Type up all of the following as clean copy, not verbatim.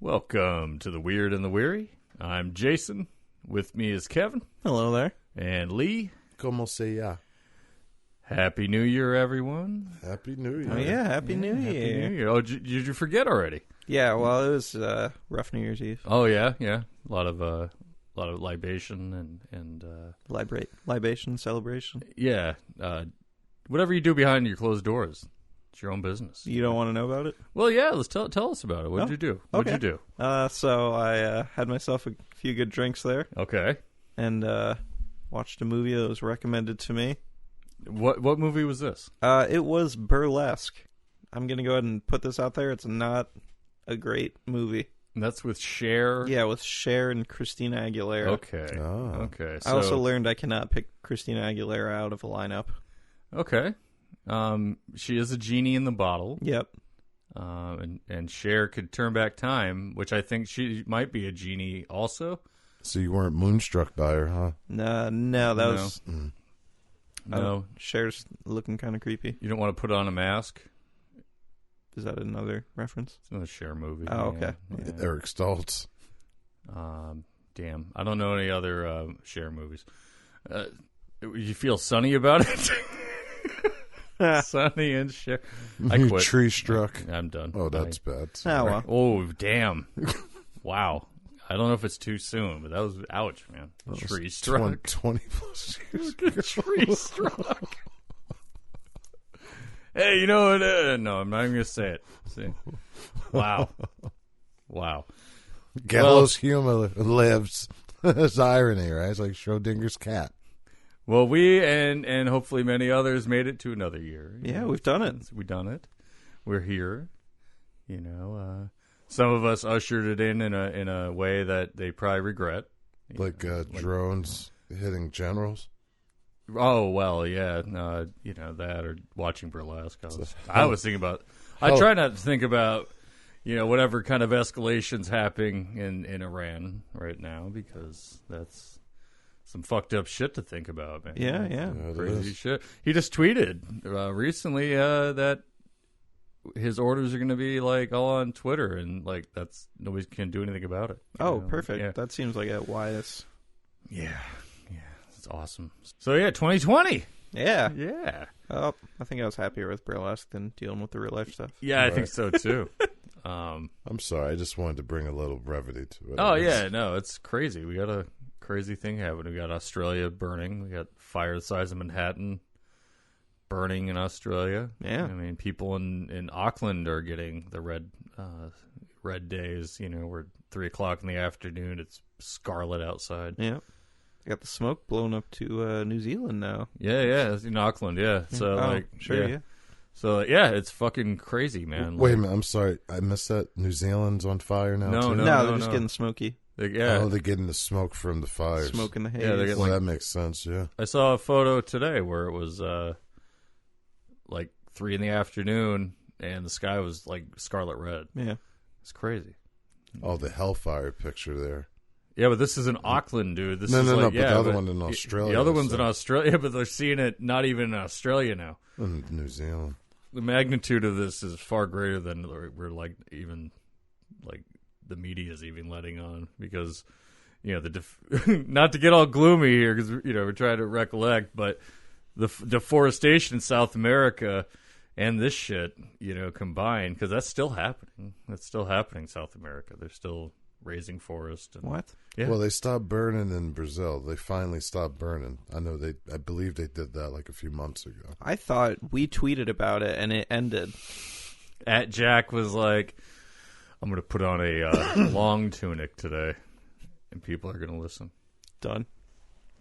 Welcome to the Weird and the Weary. I'm Jason. With me is Kevin. Hello there. And Lee. Como se ya? Happy New Year, everyone. Happy New Year. Oh, yeah. Happy New Year. Happy New Year. Oh, did you forget already? Yeah, well, it was rough New Year's Eve. Oh, yeah, yeah. A lot of libation and Libation, celebration. yeah. Whatever you do behind your closed doors. It's your own business. You don't want to know about it? Well, yeah, let's tell us about it. What did you do? What did you do? So I had myself a few good drinks there. Okay. And watched a movie that was recommended to me. What movie was this? It was Burlesque. I'm going to go ahead and put this out there. It's not a great movie. And that's with Cher? Yeah, with Cher and Christina Aguilera. Okay. Oh. Okay. I also learned I cannot pick Christina Aguilera out of a lineup. Okay. She is a genie in the bottle. Yep. And Cher could turn back time, which I think she might be a genie also. So you weren't moonstruck by her, huh? No, that was... No. Cher's looking kind of creepy. You don't want to put on a mask? Is that another reference? It's another Cher movie. Oh, okay. Yeah. Eric Stoltz. Damn. I don't know any other Cher movies. You feel sunny about it? Sunny and Cher. I You quit. tree struck. I'm done. Oh, that's bad. Oh, well. Oh, damn. Wow. I don't know if it's too soon, but that was ouch, man. Tree struck. 20 plus years. Tree struck. Hey, you know what? No, I'm not even going to say it. See? Wow. Wow. Gallows humor lives. It's irony, right? It's like Schrodinger's cat. Well, we and hopefully many others made it to another year. Yeah, we've done it. We've done it. We're here. You know, some of us ushered it in a way that they probably regret. Like drones hitting generals. Oh, well, yeah. You know, that or watching Burlesque. I was thinking about... I try not to think about, you know, whatever kind of escalation's happening in Iran right now, because that's some fucked up shit to think about, man. Yeah. Crazy shit. He just tweeted recently that his orders are going to be like all on Twitter, and like that's nobody can do anything about it. Oh, know? perfect. Yeah. That seems like a wise. Yeah, it's awesome. So yeah, 2020. Yeah. Oh, I think I was happier with Burlesque than dealing with the real life stuff. Yeah, I think so too. I'm sorry. I just wanted to bring a little brevity to it. Oh yeah, no, it's crazy. We got a crazy thing happening. We got Australia burning. We got fire the size of Manhattan burning in Australia. Yeah. I mean, people in Auckland are getting the red days, you know, where 3:00 in the afternoon, it's scarlet outside. Yeah. I got the smoke blown up to New Zealand now. Yeah, it's in Auckland, yeah. So sure, yeah. So yeah, it's fucking crazy, man. Wait a minute. I'm sorry. I missed that. New Zealand's on fire now, too? No, they're just getting smoky. Oh, they're getting the smoke from the fires. Smoke in the haze. Yeah, they're getting, Well, that makes sense, yeah. I saw a photo today where it was like 3 in the afternoon and the sky was like scarlet red. Yeah. It's crazy. Oh, the hellfire picture there. Yeah, but this is in Auckland, dude. This No, is but the other one in Australia. The other one's in Australia, but they're seeing it not even in Australia now. In New Zealand. The magnitude of this is far greater than we're like even like the media is even letting on, because you know not to get all gloomy here, because you know we're trying to recollect, but the deforestation in South America and this shit, you know, combined, because that's still happening. That's still happening in South America. They're still raising forest. And, What? Yeah. Well, they stopped burning in Brazil. They finally stopped burning. I believe they did that like a few months ago. I thought we tweeted about it and it ended. At Jack was like, I'm going to put on a long tunic today, and people are going to listen. Done.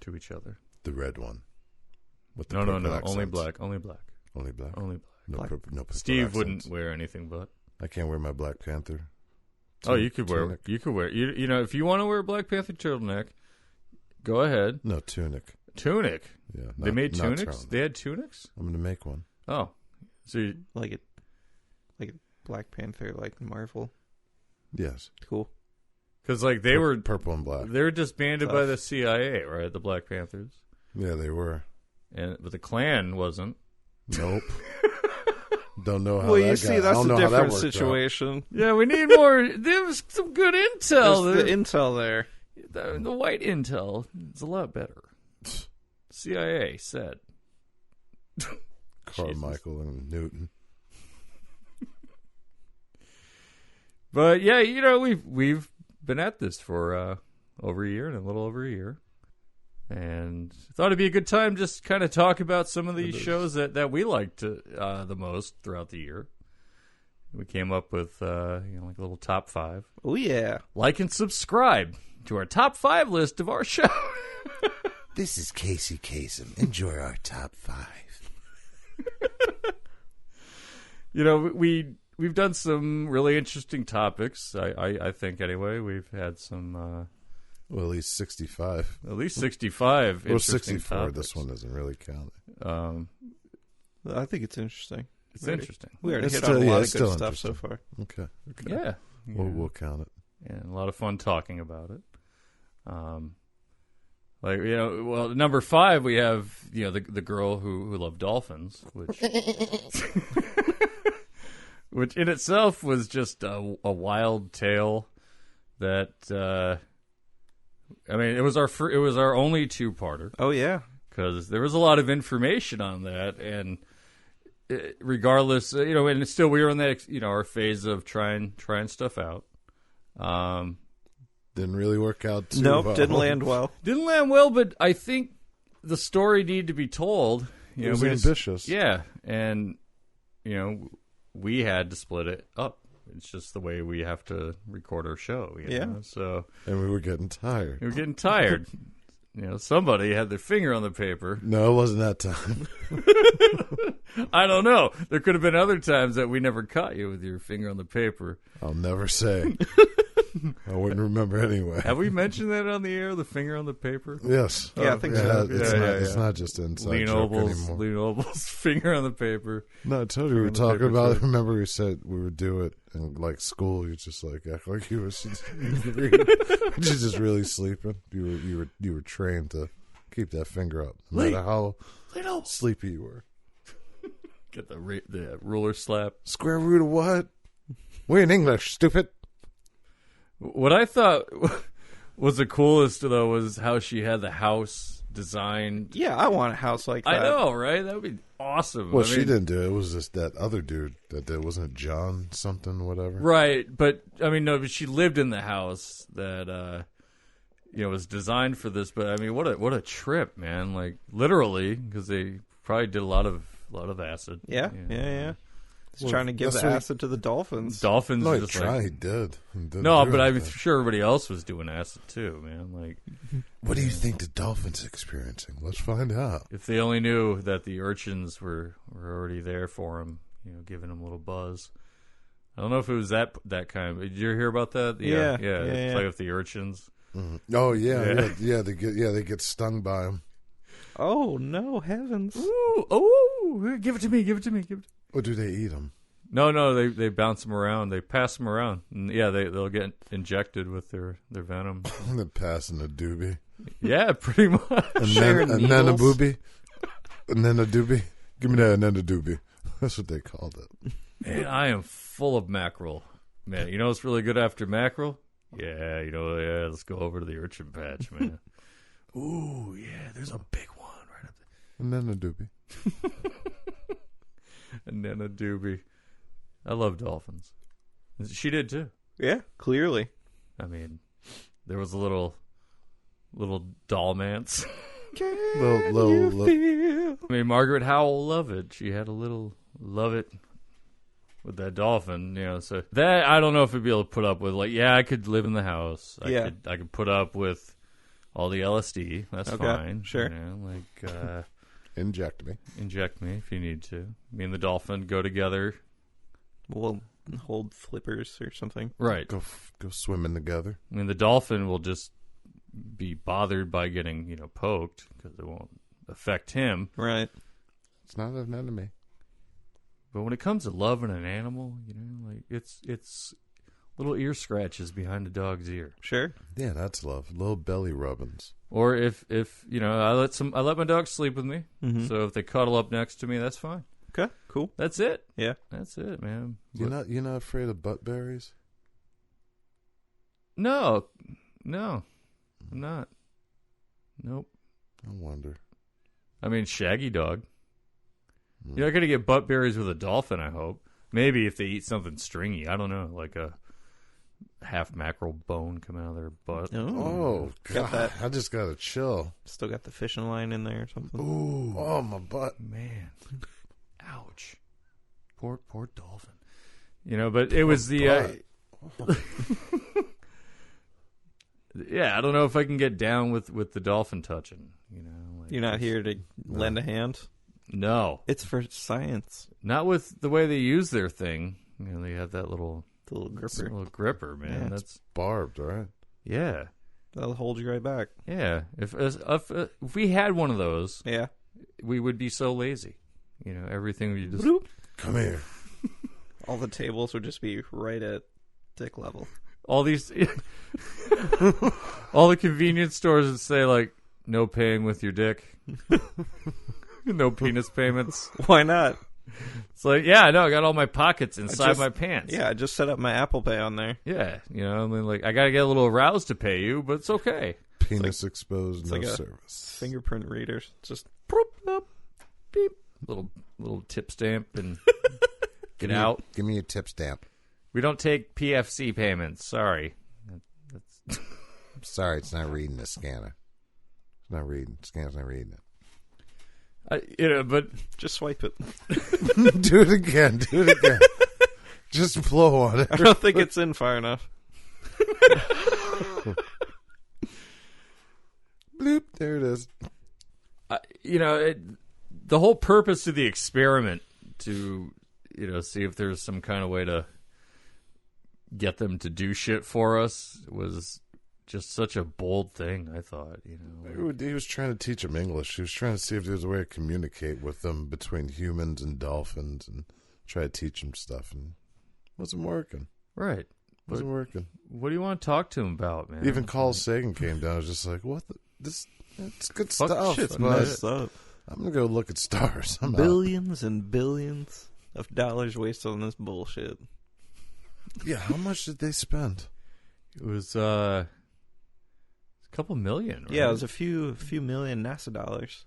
To each other. The red one. With the No. purple Only accents. black. Only black. Only black. Only black. No Black. purple, no purple Steve accents. wouldn't wear anything but. I can't wear my Black Panther. You could wear. Tunic. You could wear. You know, if you want to wear a Black Panther turtleneck, go ahead. No, tunic. Tunic. Yeah, They made not tunics. turtleneck. They had tunics. I'm going to make one. Oh, so Like a Black Panther, like Marvel. Yes. Cool. because like they were purple and black. they were disbanded Tough. by the CIA, right? The Black Panthers, Yeah, they were. but the Klan wasn't. Nope. Don't know how Well, that you see, I that's don't a know how that different worked out. situation. Yeah, we need more. There was some good intel. There's the intel there. The white intel is a lot better. CIA said. Carmichael and Newton. But yeah, you know, we've been at this for over a year and a little over a year, and thought it'd be a good time just kind of talk about some of these shows that we liked the most throughout the year. We came up with like a little top 5. Oh yeah. Like and subscribe to our top 5 list of our show. This is Casey Kasem. Enjoy our top 5. You know, we've done some really interesting topics. I think anyway. We've had some Well, at least 65. at least 65 Or interesting 64. topics. This one doesn't really count. I think it's interesting. It's interesting. We already It's hit still- on a yeah, lot it's of good still stuff so interesting. far. Okay. Yeah. We'll count it. And a lot of fun talking about it. Like, you know, well, number 5, we have, you know, the girl who loved dolphins, which which in itself was just a wild tale that, I mean, it was our only 2-parter, Oh yeah. because there was a lot of information on that, and regardless, you know, and still we were in that, you know, our phase of trying stuff out. Didn't really work out too Nope, well. didn't land well. Didn't land well, but I think the story needed to be told. You It know, was we ambitious. yeah, and you know, we had to split it up. It's just the way we have to record our show. You Yeah. know? So And we were getting tired. we were getting tired. You know, somebody had their finger on the paper. No, it wasn't that time. I don't know. There could have been other times that we never caught you with your finger on the paper. I'll never say. I wouldn't remember anyway. Have we mentioned that on the air? The finger on the paper. Yes. Yeah, I think so. It's not just an inside Lean joke Obel's anymore. finger on the paper. No, I told you we were on the talking paper about it. too. Remember we said we would do it in like school. You just like act like you were just really sleeping. You were trained to keep that finger up, no matter how sleepy you were. Get the ruler slap. Square root of what? We're in English, stupid. What I thought was the coolest, though, was how she had the house designed. Yeah, I want a house like that. I know, right? That would be awesome. Well, I she mean, didn't do it. It was just that other dude that did. Wasn't it John something, whatever? Right, but, I mean, no, but she lived in the house that, you know, was designed for this. But, I mean, what a trip, man. Like, literally, because they probably did a lot of acid. Yeah, you know. yeah. He's Well, trying to give that's the what he- acid to the dolphins. Dolphins No, he just tried. like... He did. He didn't No, do but I'm anything. sure everybody else was doing acid, too, man. Like... What do you think the dolphin's experiencing? Let's find out. If they only knew that the urchins were already there for him, you know, giving him a little buzz. I don't know if it was that kind of. Did you hear about that? Yeah. Play with the urchins. Mm-hmm. Oh yeah. Yeah. They get stung by him. Oh no, heavens! Ooh, give it to me, give it to me, give it. Or do they eat him? No, they bounce them around, they pass them around, and yeah, they'll get injected with their venom. They're passing a doobie. Yeah, pretty much. And Sharing then a needles. boobie. And then a doobie. Give me that and then a doobie. That's what they called it. Man, I am full of mackerel. Man, you know what's really good after mackerel? Yeah, let's go over to the urchin patch, man. Ooh, yeah, there's a big one right up there. And then a doobie. And then a doobie. I love dolphins. She did too. Yeah, clearly. I mean, there was a little dollmance. Little. I mean, Margaret Howell Lovett. She had a little Lovett with that dolphin, you know. So that I don't know if I'd be able to put up with. Like, yeah, I could live in the house. I could put up with all the LSD. That's Okay, fine. sure. You know, like Inject me. inject me if you need to. Me and the dolphin go together. We'll hold flippers or something. Right. Go swimming together. I mean, the dolphin will just be bothered by getting, you know, poked because it won't affect him. Right. It's not an enemy. But when it comes to loving an animal, you know, like it's little ear scratches behind a dog's ear. Sure. Yeah, that's love. Little belly rubbings. Or if you know, I let my dog sleep with me. Mhm. So if they cuddle up next to me, that's fine. Okay, cool. That's it. Yeah. That's it, man. You're not afraid of butt berries? No, I'm not. Nope. I wonder. I mean, shaggy dog. You're not going to get butt berries with a dolphin, I hope. Maybe if they eat something stringy. I don't know, like a half mackerel bone coming out of their butt. Oh, God. That. I just got to chill. Still got the fishing line in there or something. Ooh. Oh, my butt. Man. Ouch. Poor dolphin. You know, but it was the... yeah, I don't know if I can get down with the dolphin touching. You know, You're not here to lend a hand? No. It's for science. Not with the way they use their thing. You know, they have that little gripper, man. Yeah, That's barbed, right? Yeah. That'll hold you right back. Yeah. If we had one of those, yeah, we would be so lazy. You know, everything would just... Bloop. Come here. All the tables would just be right at dick level. All these... all the convenience stores would say, like, no paying with your dick. No penis payments. Why not? It's like, yeah, I know. I got all my pockets inside my pants. Yeah, I just set up my Apple Pay on there. Yeah, you know, I mean, like, I got to get a little aroused to pay you, but it's okay. Penis exposed, no service. Fingerprint readers. Just up, beep. Little tip stamp and get out. Give me a tip stamp. We don't take PFC payments. Sorry. Sorry, it's not reading the scanner. It's not reading. Scanner's not reading it. You know, but just swipe it. Do it again. Just blow on it. I don't think it's in far enough. Bloop. There it is. You know, the whole purpose of the experiment to, you know, see if there's some kind of way to get them to do shit for us was just such a bold thing, I thought, you know. He was trying to teach them English. He was trying to see if there was a way to communicate with them between humans and dolphins and try to teach them stuff. And it wasn't working. Right. Wasn't working. What do you want to talk to him about, man? Even Carl Sagan came down. I was just like, what? It's good stuff. Shit's but messed up. I'm going to go look at stars. Billions and billions of dollars wasted on this bullshit. Yeah, how much did they spend? It was a couple million, right? Yeah, it was a few million NASA dollars.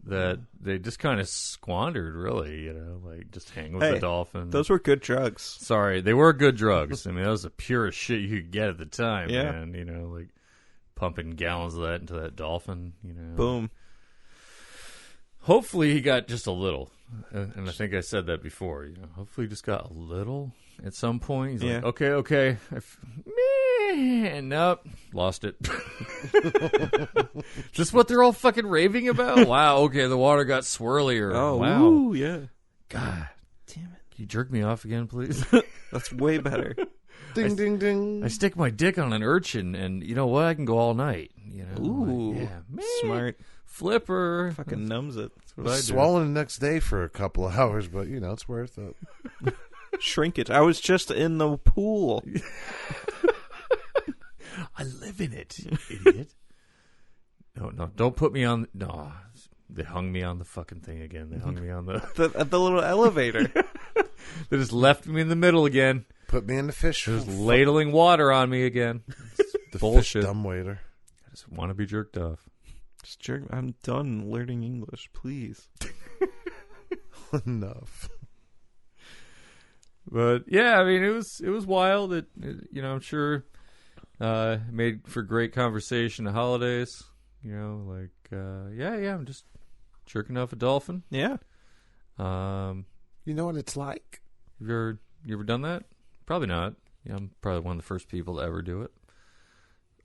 That they just kind of squandered, really, you know, like just hang with the dolphin. Those were good drugs. Sorry, they were good drugs. I mean, that was the purest shit you could get at the time, yeah. Man. You know, like pumping gallons of that into that dolphin, you know. Boom. Hopefully he got just a little. And I think I said that before, you know. Hopefully he just got a little at some point. He's like, okay. Man, nope, lost it. Just what they're all fucking raving about? Wow, okay, the water got swirlier. Oh, wow. Ooh, yeah. God damn it. Can you jerk me off again, please? That's way better. Ding, ding. I stick my dick on an urchin, and you know what? I can go all night. You know? Ooh, like, yeah, man. Smart. Flipper. Fucking numbs it. That's what I do. Swallowing the next day for a couple of hours, but, you know, it's worth it. Shrinkage. I was just in the pool. I live in it, you idiot. No, don't put me on. No, they hung me on the fucking thing again. They hung me on the little elevator. They just left me in the middle again. Put me in the fish. Just ladling water on me again. The bullshit. Fish dumbwaiter. I just want to be jerked off. Just jerk. I'm done learning English, please. Enough. But yeah, I mean, it was wild. It you know, I'm sure made for great conversation the holidays. You know, like yeah, I'm just jerking off a dolphin. Yeah. You know what it's like? You ever done that? Probably not. Yeah, I'm probably one of the first people to ever do it.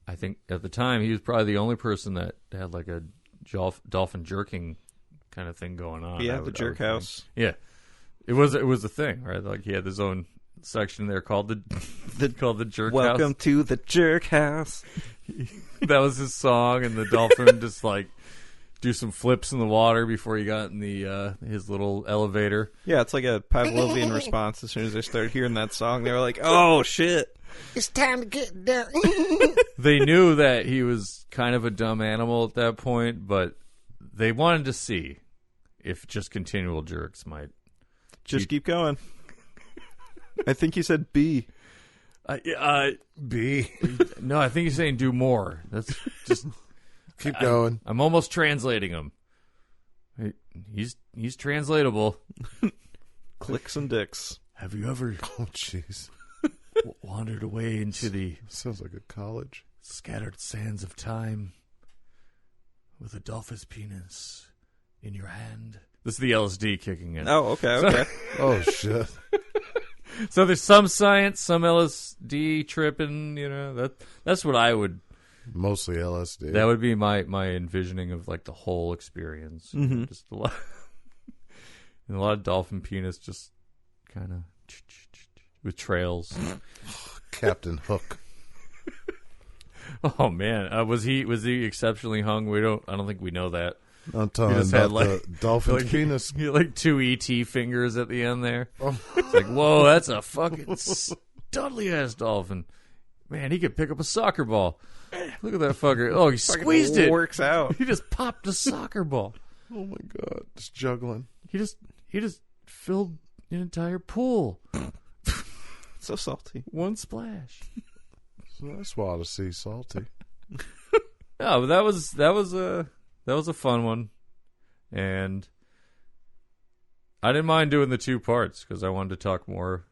I think at the time he was probably the only person that had like a dolphin jerking kind of thing going on. Yeah, the jerk house. Yeah, it was a thing, right? Like he had his own section there called the jerk house. Welcome to the jerk house. That was his song, and the dolphin just like do some flips in the water before he got in the his little elevator. Yeah, it's like a Pavlovian response. As soon as they started hearing that song, they were like, "Oh shit, it's time to get down." They knew that he was kind of a dumb animal at that point, but they wanted to see if just continual jerks might Just keep going. I think you said B. B. No, I think he's saying do more. That's just Keep going. I'm almost translating him. He's translatable. Clicks and dicks. Have you ever Oh, jeez. wandered away into the Sounds like a college. scattered sands of time with a dolphin's penis in your hand? This is the LSD kicking in. Oh, okay. Oh, shit. So there's some science, some LSD tripping. That's what I would. Mostly LSD. That would be my envisioning of like the whole experience. Mm-hmm. Just a lot, and a lot of dolphin penis, just kind of with trails. Captain Hook. Oh man, was he exceptionally hung? I don't think we know that. I'm talking just about had, like- the dolphin's penis. He had, like 2 ET fingers at the end there. Oh. It's like, whoa, that's a fucking studly ass dolphin. Man, he could pick up a soccer ball. Look at that fucker. Oh, he squeezed it. Works out. He just popped a soccer ball. Oh, my God. Just juggling. He just filled an entire pool. So salty. One splash. So that's why to see salty. No, but that was a fun one, and I didn't mind doing the 2 parts because I wanted to talk more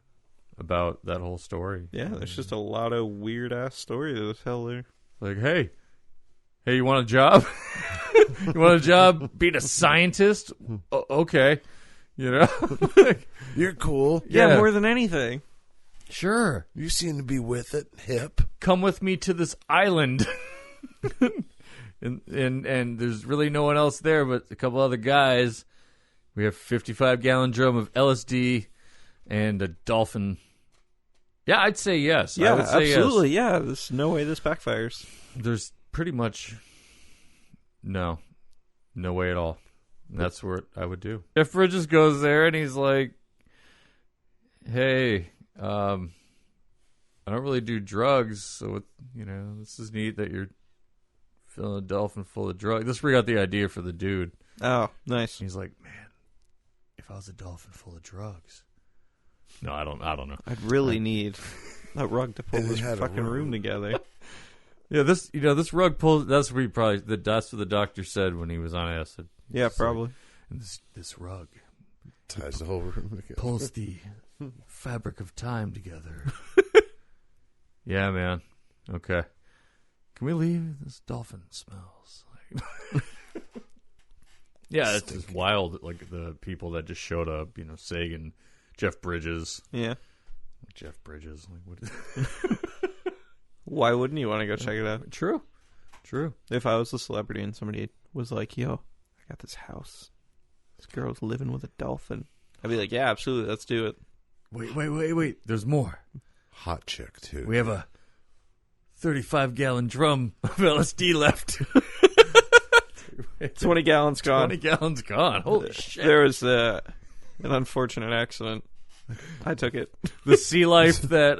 about that whole story. Yeah, there's just a lot of weird ass stories to tell there. Like, hey, you want a job? You want a job being a scientist? Okay, You're cool. Yeah, more than anything. Sure. You seem to be with it, hip. Come with me to this island. And there's really no one else there but a couple other guys. We have 55-gallon drum of LSD and a dolphin. Yeah, I'd say yes. Yeah, I would say absolutely. Yes. Yeah, there's no way this backfires. There's pretty much no way at all. And that's what I would do. Jeff Bridges goes there and he's like, hey, I don't really do drugs, so this is neat that you're filling a dolphin full of drugs. This is where we got the idea for the dude. Oh, nice. He's like, man, if I was a dolphin full of drugs. No, I don't know. I'd really need a rug to pull They this had a fucking rug. room together. Yeah, this rug pulls. That's what that's what the doctor said when he was on acid. Yeah, It's probably. like, and this rug Ties the whole room together. pulls the fabric of time together. Yeah, man. Okay. Can we leave? This dolphin smells like. Yeah, it's just wild. Like the people that just showed up, Sagan, Jeff Bridges. Yeah. Jeff Bridges. Like, what is Why wouldn't you want to go check it out? True. If I was a celebrity and somebody was like, yo, I got this house. This girl's living with a dolphin. I'd be like, yeah, absolutely. Let's do it. Wait. There's more. Hot chick, too. We have a 35-gallon drum of LSD left. 20 gallons gone. 20 gallons gone. Holy shit. There was an unfortunate accident. I took it. The sea life that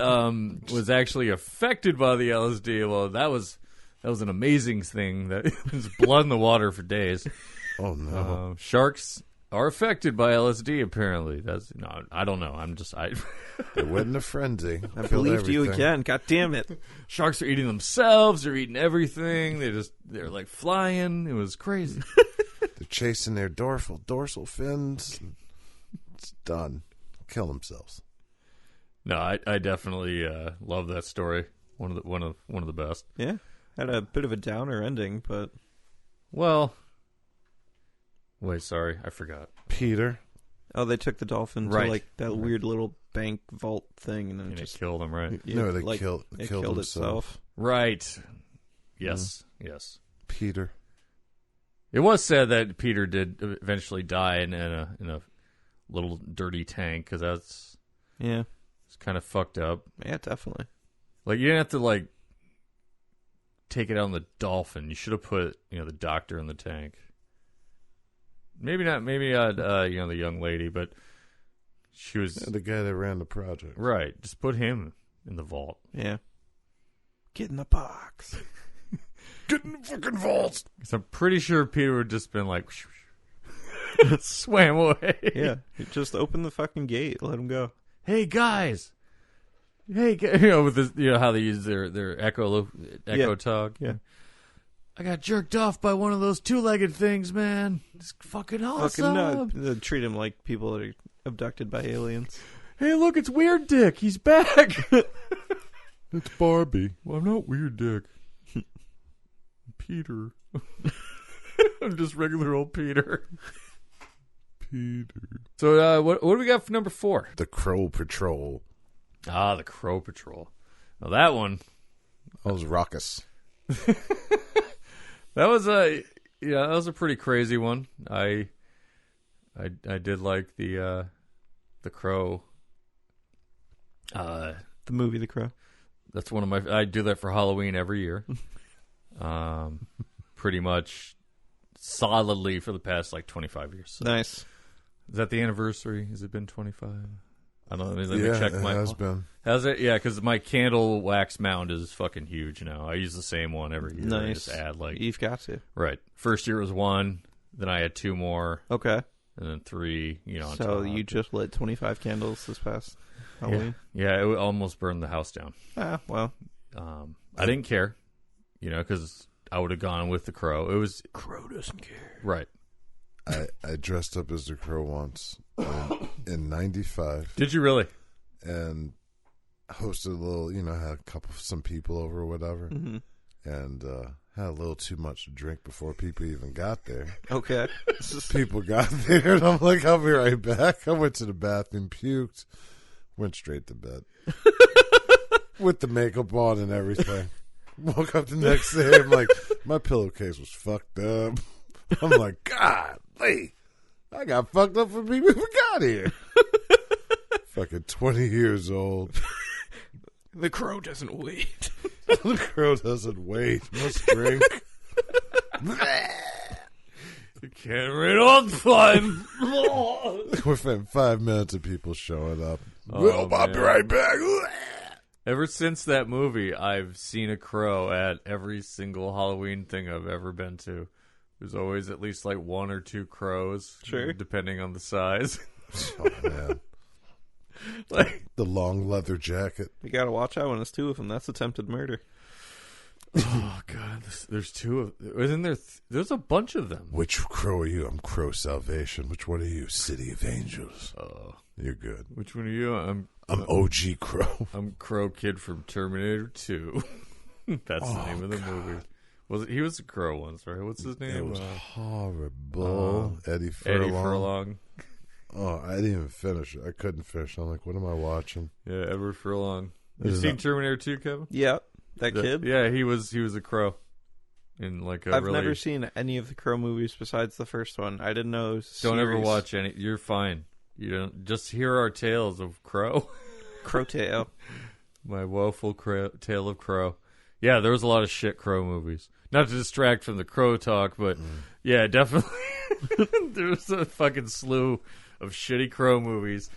was actually affected by the LSD, well, that was an amazing thing. That was blood in the water for days. Oh, no. Sharks are affected by LSD, apparently. I don't know. It went in a frenzy. I Killed believed you everything. again. God damn it. Sharks are eating themselves. They're eating everything. They're like flying. It was crazy. They're chasing their dorsal fins. It's done. Kill themselves. No, I definitely love that story. One of the best. Yeah. Had a bit of a downer ending, but Well, wait, sorry, I forgot. Peter. they took the dolphin Right. to like that weird little bank vault thing, and then And just it killed him, right? No, they like, killed it killed killed himself. itself. Right. Yes. Yes. Peter. It was said that Peter did eventually die in a little dirty tank because that's Yeah. it's kind of fucked up. Yeah, definitely. Like you didn't have to like take it out on the dolphin. You should have put the doctor in the tank. Maybe not. Maybe the young lady, but she was The guy that ran the project. right. Just put him in the vault. Yeah. Get in the box. Get in the fucking vault. So I'm pretty sure Peter would just been like, Swam away. Yeah, just open the fucking gate, let him go. Hey guys. With this, how they use their echo talk. Yeah. I got jerked off by one of those two-legged things, man. It's fucking awesome. They treat him like people that are abducted by aliens. Hey, look, it's Weird Dick. He's back. It's Barbie. Well, I'm not Weird Dick. Peter. I'm just regular old Peter. Peter. So, what do we got for number 4? The Crow Patrol. Ah, the Crow Patrol. Well, that one. That was raucous. That was a pretty crazy one. I did like the Crow. The movie The Crow. That's one of my. I do that for Halloween every year. Pretty much solidly for the past 25 years. So. Nice. Is that the anniversary? Has it been 25? I don't know. Let me check it has been. Has it? Yeah, because my candle wax mound is fucking huge now. I use the same one every year. Nice. I just add You've got to. Right. First year was 1. Then I had 2 more. Okay. And then 3. On so top. you just lit 25 candles this past Halloween. Yeah. It almost burned the house down. Ah, well. I didn't care. Because I would have gone with the Crow. It was Crow doesn't care. Right. I dressed up as the Crow once in 95. Did you really? And hosted a little, had some people over or whatever. Mm-hmm. And had a little too much to drink before people even got there. Okay. People got there, and I'm like, I'll be right back. I went to the bathroom, puked, went straight to bed. With the makeup on and everything. Woke up the next day, I'm like, my pillowcase was fucked up. I'm like, God, I got fucked up for people who got here. Fucking 20 years old. The Crow doesn't wait. The Crow doesn't wait. Must drink. You can't read on time. Within 5 minutes of people showing up. Oh, I'll be right back. Ever since that movie, I've seen a crow at every single Halloween thing I've ever been to. There's always at least 1 or 2 crows. Sure. Depending on the size. Oh, man. The long leather jacket. You gotta watch out when there's 2 of them. That's attempted murder. Oh, God. There's 2 of them. Isn't there? There's a bunch of them. Which crow are you? I'm Crow Salvation. Which one are you? City of Angels. Oh. You're good. Which one are you? I'm OG Crow. I'm Crow Kid from Terminator 2. That's the name of the movie. He was a crow once, right? What's his name? It was horrible. Eddie Furlong. Eddie Furlong. Oh, I didn't even finish it. I couldn't finish. I'm like, what am I watching? Yeah, Edward Furlong. You seen Terminator 2, Kevin? Yeah. That kid? Yeah, he was a crow. I've never seen any of the Crow movies besides the first one. I didn't know it was a series. Don't ever watch any. You're fine. You don't just hear our tales of Crow. Crow tale. My woeful tale of Crow. Yeah, there was a lot of shit Crow movies. Not to distract from the Crow talk, but yeah, definitely. There was a fucking slew of shitty Crow movies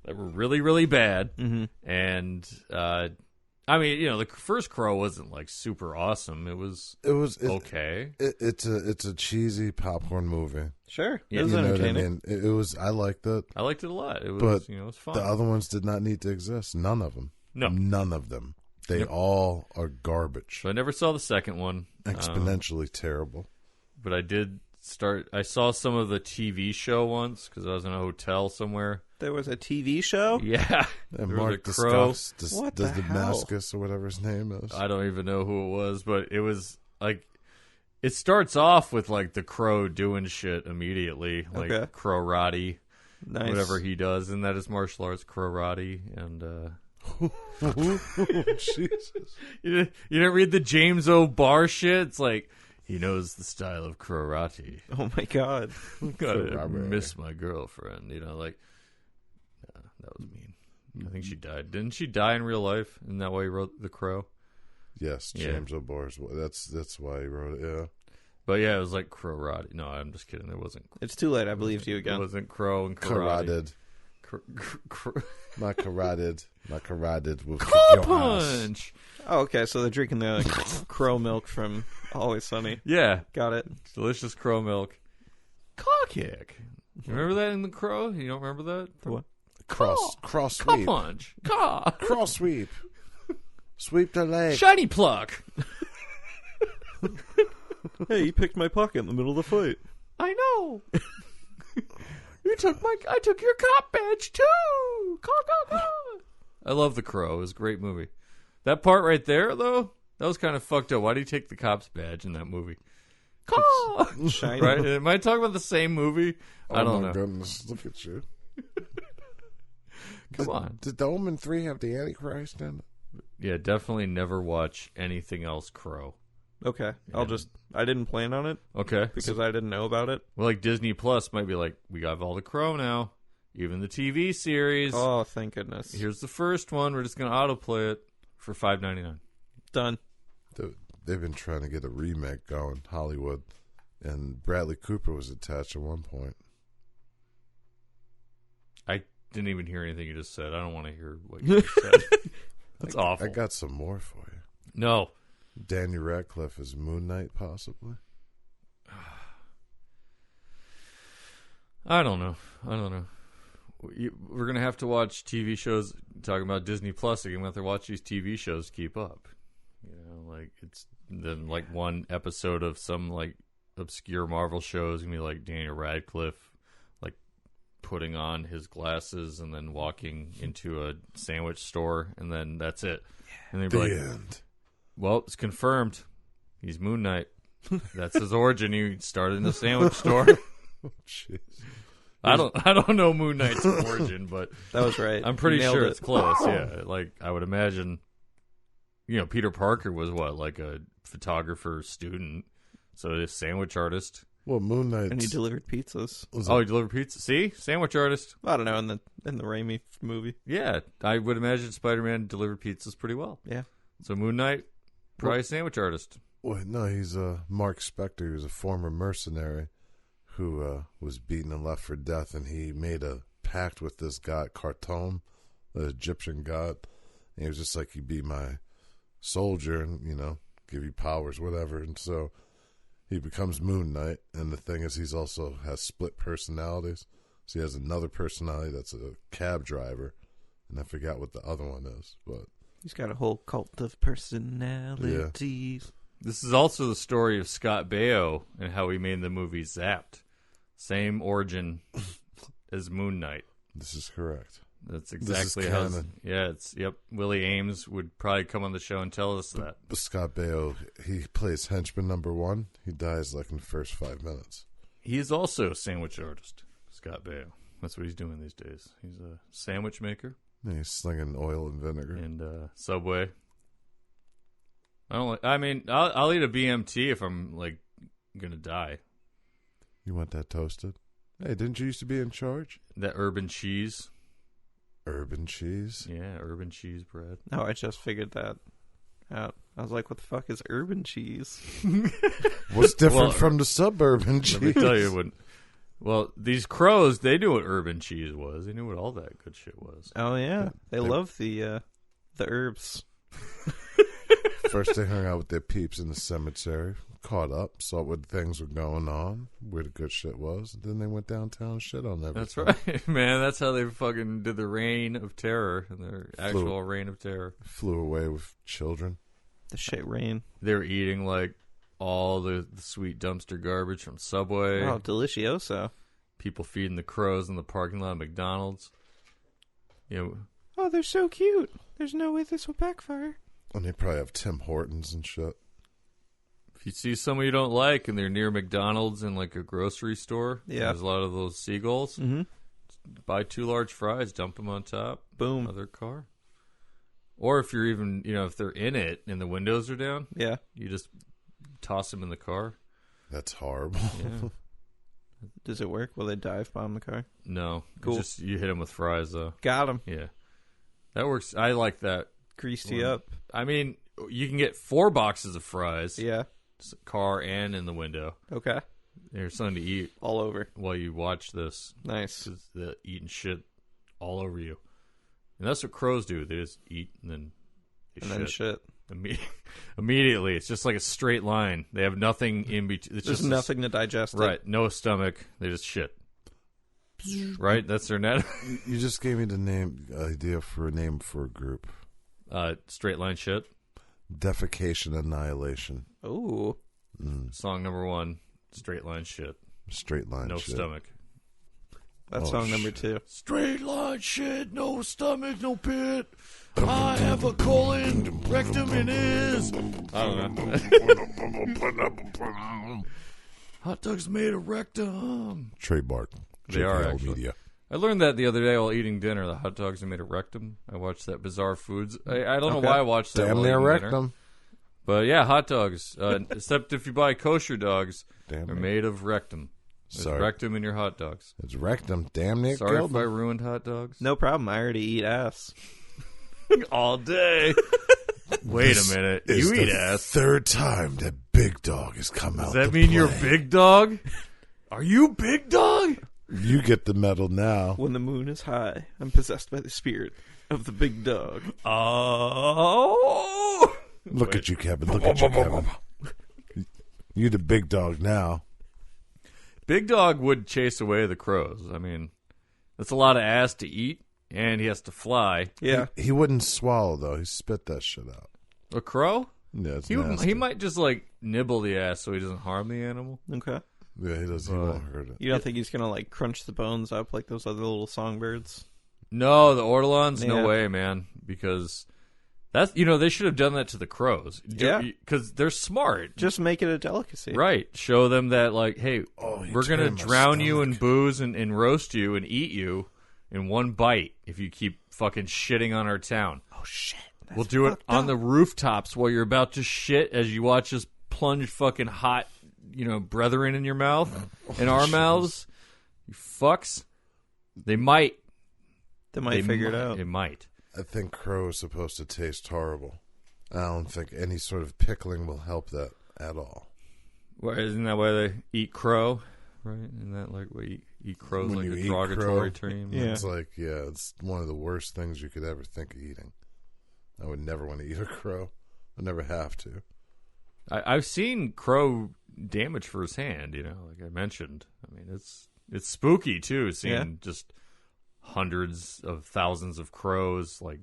that were really, really bad. Mm-hmm. And I mean, the first Crow wasn't super awesome. It was okay. It's a cheesy popcorn movie. Sure, Yeah. it was entertaining. It was. I liked it. I liked it a lot. It was, but it was fun. The other ones did not need to exist. None of them. No, none of them. They all are garbage. So I never saw the second one. Exponentially terrible. But I saw some of the TV show once because I was in a hotel somewhere. There was a TV show? And Yeah. There Mark was a crow. What the hell? Damascus or whatever his name is. I don't even know who it was, but it was it starts off with the crow doing shit immediately, Okay. crow-rati, Nice. whatever he does, and that is martial arts crow-rati, and Jesus. you didn't read the James O'Barr shit? It's he knows the style of crow-rati. Oh my god. Gotta miss my girlfriend, that was mean. I think she died. Didn't she die in real life? Isn't that why he wrote The Crow? Yes, James O'Barr's. That's why he wrote it. Yeah, but yeah, it was crow-rati. No, I'm just kidding. It wasn't. It's too late. I believed you It again. wasn't crow and karate. Not carotid. Not carotid. Will kick Claw your ass. punch. Oh, okay. So they're drinking the crow milk from Always Sunny. Yeah, Got it. delicious crow milk. Caw kick. You remember that in The Crow? You don't remember that? What? Cross Caw sweep. punch. Caw. Cross sweep. Sweep the leg. Shiny pluck. Hey, you picked my pocket in the middle of the fight. I know. I took your cop badge too. Caw, caw, caw. I love The Crow. It was a great movie. That part right there, though, that was kind of fucked up. Why do you take the cop's badge in that movie? Caw. Shiny. Right? Am I talking about the same movie? I don't know. Oh my goodness! Look at you. Come on. Did the Omen 3 have the Antichrist in it? Yeah, definitely never watch anything else Crow. Okay. I didn't plan on it Okay. because I didn't know about it. Well, like Disney Plus might be like, we got all the Crow now. Even the TV series. Oh, thank goodness. Here's the first one. We're just going to autoplay it for $5.99. Done. They've been trying to get a remake going, Hollywood, and Bradley Cooper was attached at one point. I didn't even hear anything you just said. I don't want to hear what you just said. That's awful. I got some more for you. No. Daniel Radcliffe as Moon Knight, possibly. I don't know. We're going to have to watch TV shows talking about Disney Plus again. We have to watch these TV shows to keep up. You know, like it's then like one episode of some like obscure Marvel show is going to be like Daniel Radcliffe like putting on his glasses and then walking into a sandwich store and then that's it. And they'd be like, end. well, it's confirmed. He's Moon Knight. That's his origin. He started in the sandwich store. Jeez. I don't know Moon Knight's origin, but That was right. I'm pretty You nailed sure it. it's close. Yeah, like I would imagine. You know, Peter Parker was what, like a photographer student, so a sandwich artist. Well, Moon Knight. And he delivered pizzas. Oh, he delivered pizza. See, sandwich artist. I don't know, in the Raimi movie. Yeah, I would imagine Spider-Man delivered pizzas pretty well. Yeah. So Moon Knight, probably a sandwich artist. Well, no, he's Mark Spector. He was a former mercenary who was beaten and left for death, and he made a pact with this god, Khartoum, the Egyptian god. And he was just like, you be my soldier and, you know, give you powers, whatever. And so he becomes Moon Knight. And the thing is, he's also has split personalities. So he has another personality that's a cab driver. And I forgot what the other one is, but He's got a whole cult of personalities. This is also the story of Scott Baio and how he made the movie Zapped. Same origin as Moon Knight. this is correct. That's exactly how. canon. Yeah, it's yep. Willie Ames would probably come on the show and tell us that. But Scott Baio, he plays henchman number 1. He dies like in the first 5 minutes. He is also a sandwich artist, Scott Baio. That's what he's doing these days. He's a sandwich maker And he's slinging oil and vinegar. and Subway. I don't like. I mean, I'll eat a BMT if I'm like gonna die. You want that toasted? Hey, didn't you used to be in charge? That urban cheese. Urban cheese. Yeah, urban cheese bread. No, I just figured that out. I was like, what the fuck is urban cheese? What's different Well, from the suburban cheese? Let me tell you what. Well, these crows, they knew what urban cheese was. They knew what all that good shit was. Oh, yeah. They love the herbs. First, they hung out with their peeps in the cemetery, caught up, saw what things were going on, where the good shit was. Then they went downtown and shit on everything. That's right, man. That's how they fucking did the reign of terror, and their actual reign of terror. Flew away with children. The shit rain. They were eating like all the sweet dumpster garbage from Subway. Oh, delicioso. People feeding the crows in the parking lot of McDonald's. You know, Oh, they're so cute. There's no way this will backfire. And they probably have Tim Hortons and shit. if you see someone you don't like and they're near McDonald's in like a grocery store, Yeah. there's a lot of those seagulls. Mm-hmm. Buy 2 large fries, dump them on top Boom. of their car. Or if you're even, if they're in it and the windows are down, Yeah. you just toss them in the car. That's horrible. Yeah. Does it work? Will they dive bomb the car? No. Cool. It's just you hit them with fries, though. Got them. Yeah. That works. I like that. Greased you up. I mean, you can get 4 boxes of fries, Yeah. car and in the window. Okay. There's something to eat All over. while you watch this. Nice. 'Cause they're eating shit all over you. And that's what crows do. They just eat and then they And then shit. Immediately, it's just like a straight line. They have nothing in between. It's There's just nothing to digest. right. No stomach. They just shit. Right? That's their net. You just gave me the idea for a name for a group. Straight line shit. Defecation Annihilation. Oh. Song number 1. Straight line shit. Straight line No shit. stomach. That's song number 2. Straight line shit. No stomach. No pit. I have a colon, rectum in his. I don't know. Hot dogs made of rectum. Trademark. They are, JPL actually. Media. I learned that the other day while eating dinner. The hot dogs are made of rectum. I watched that Bizarre Foods. I don't know why I watched that. Damn while near eating rectum. dinner. But yeah, hot dogs. Except if you buy kosher dogs, Damn they're near. made of rectum. There's Sorry. rectum in your hot dogs. It's rectum. Damn near Sorry killed if I them. ruined hot dogs. No problem. I already eat ass. All day. Wait a minute. It's You eat the ass. third time that Big Dog has come out. Does that to mean you're play. big dog? Are you big dog? You get the medal now. When the moon is high, I'm possessed by the spirit of the big dog. Oh. Look at you, Kevin. Look at you, Kevin. You the big dog now. Big dog would chase away the crows. I mean, that's a lot of ass to eat, and he has to fly. Yeah. He wouldn't swallow though. He spit that shit out. A crow? Yeah, it's He nasty. might just like nibble the ass so he doesn't harm the animal. Okay. Yeah, he does. He won't hurt it. You don't think he's going to, like, crunch the bones up like those other little songbirds? No, the ortolans, Yeah. no way, man. Because that's they should have done that to the crows. Yeah. Because they're smart. Just make it a delicacy. Right. Show them that, like, hey, Oh, you we're going to turned my drown you in stomach. booze and roast you and eat you in one bite if you keep fucking shitting on our town. Oh, shit. That's We'll do it fucked on up. the rooftops while you're about to shit as you watch us plunge fucking hot, brethren in your mouth, in our mouths. You fucks. They might. They might figure it might. out. They might. I think crow is supposed to taste horrible. I don't think any sort of pickling will help that at all. Well, isn't that why they eat crow? Right? Isn't that like what eat crow's When like you a eat derogatory crow, term? Yeah. It's like, it's one of the worst things you could ever think of eating. I would never want to eat a crow. I never have to. I've seen crow damage for his hand, like I mentioned. I mean, it's spooky, too, seeing just hundreds of thousands of crows, like,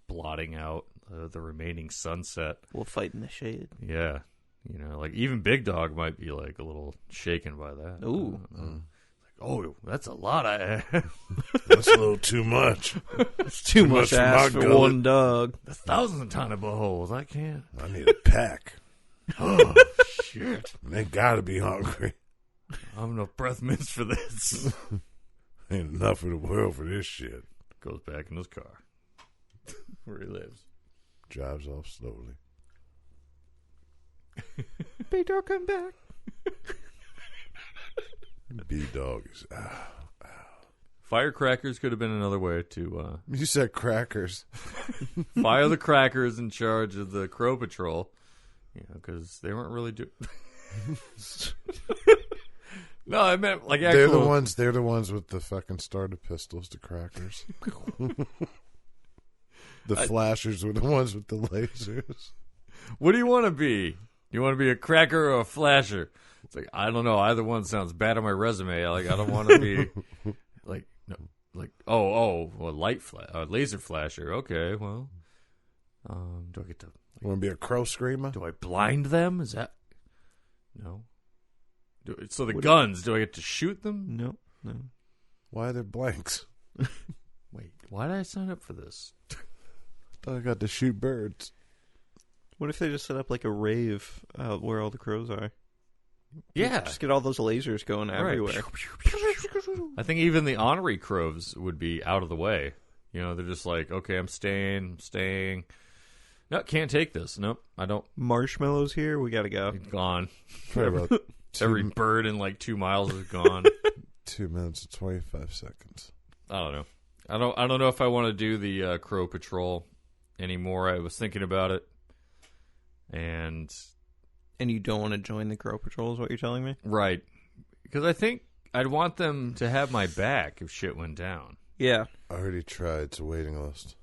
blotting out the remaining sunset. We'll fight in the shade. Yeah. Like, even Big Dog might be, like, a little shaken by that. Ooh. Oh, that's a lot of That's a little too much. It's too much much for ass my for gullet. one dog. That's thousands of tiny buttholes. I can't. I need a pack. Oh, shit. They gotta be hungry. I'm enough breath mints for this. Ain't enough of the world for this shit. Goes back in his car where he lives. Drives off slowly. Big dog, come back. B-dog is... Firecrackers could have been another way to You said crackers. fire the crackers in charge of the Crow Patrol. Because they weren't really doing... No, I meant like actual... They're the ones with the fucking starter pistols, the crackers. The flashers were the ones with the lasers. What do you want to be? You want to be a cracker or a flasher? It's like, I don't know. Either one sounds bad on my resume. Like, I don't want to be like, no, like, well, laser flasher. Okay, well, do I get to? Want to be a crow screamer? Do I blind them? Is that no? So the guns, do I get to shoot them? No. Why are there blanks? Wait, why did I sign up for this? Thought I got to shoot birds. What if they just set up like a rave out where all the crows are? Yeah, Just get all those lasers going everywhere. I think even the honorary crows would be out of the way. They're just like, okay, I'm staying. No, can't take this. Nope, I don't. Marshmallows here. We gotta go. Gone. Probably about Every bird in like 2 miles is gone. 2 minutes and 25 seconds. I don't know. I don't know if I want to do the Crow Patrol anymore. I was thinking about it, and you don't want to join the Crow Patrol, is what you're telling me? right, because I think I'd want them to have my back if shit went down. Yeah. I already tried. It's a waiting list.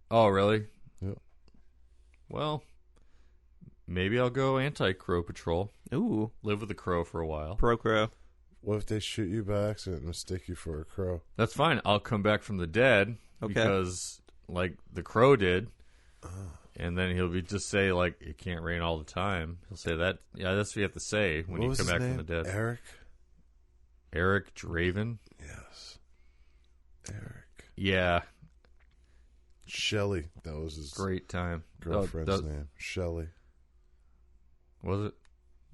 Oh, really? Yep. Well, maybe I'll go anti-crow patrol. Ooh, Live with a crow for a while. pro-crow. What if they shoot you by accident and mistake you for a crow? That's fine. I'll come back from the dead Okay. because, like the crow did, and then he'll just say like it can't rain all the time. He'll say that. Yeah, that's what you have to say when What you was come his back name? from the dead. Eric? Draven. Yes. Eric. Yeah, Shelley. That was his great time. girlfriend's name. Shelley. Was it?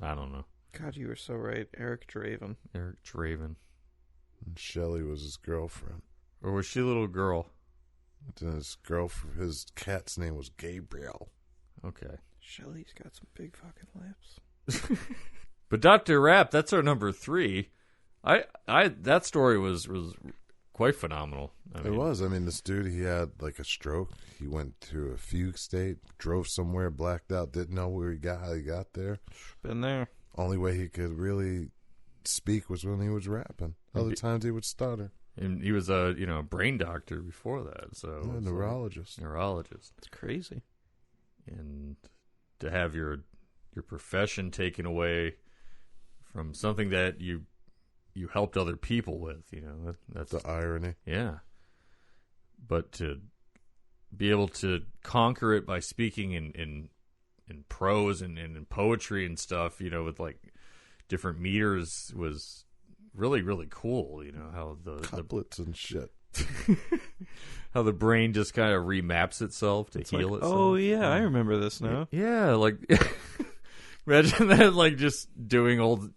I don't know. God, you were so right. Eric Draven. Eric Draven. And Shelley was his girlfriend. Or was she a little girl? Then his cat's name was Gabriel. Okay. Shelly's got some big fucking lips. But Dr. Rapp, that's our number 3. That story was quite phenomenal. It was. I mean, this dude, he had like a stroke. He went to a fugue state, drove somewhere, blacked out, didn't know how he got there. Been there. Only way he could really speak was when he was rapping. Other times he would stutter. And he was a brain doctor before that, so Yeah, neurologist. Neurologist. It's crazy. And to have your profession taken away from something that you helped other people with, that's The irony. yeah. But to be able to conquer it by speaking in prose and in poetry and stuff, with like different meters was really, really cool. How the Couplets and shit. how the brain just kind of remaps itself to heal Like, itself. oh, yeah, I remember this now. Yeah, like imagine that, like just doing old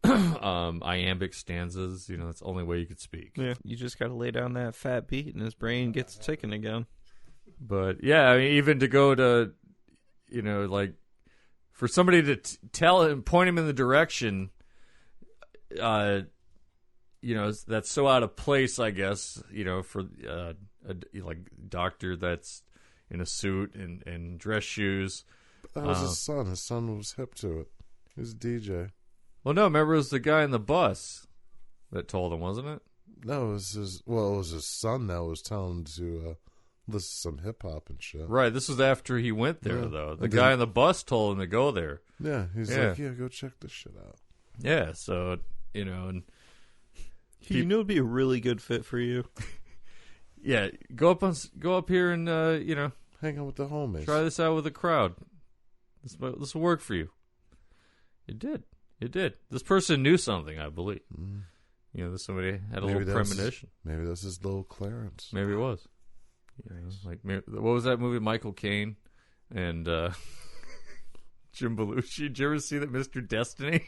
iambic stanzas. That's the only way you could speak. Yeah, you just got to lay down that fat beat and his brain gets ticking again. But yeah, I mean, even to go to, like for somebody to tell him, point him in the direction, that's so out of place, I guess, for a like doctor that's in a suit and dress shoes. That was his son. His son was hip to it. He was a DJ. Well, no, remember it was the guy in the bus that told him, wasn't it? No, it was his son that was telling him to listen to some hip hop and shit. Right. This was after he went there, Yeah. though. The And guy then- in the bus told him to go there. Yeah, he's Yeah. like, yeah, go check this shit out. Yeah. So and You know, it'd be a really good fit for you. yeah, go up here and Hang out with the homies. try this out with the crowd. This will work for you. It did. It did. This person knew something, I believe. Mm. Somebody had a Maybe little that's- premonition. Maybe that's his little Clarence. Maybe it was. Like what was that movie? Michael Caine and Jim Belushi. Did you ever see that Mr. Destiny?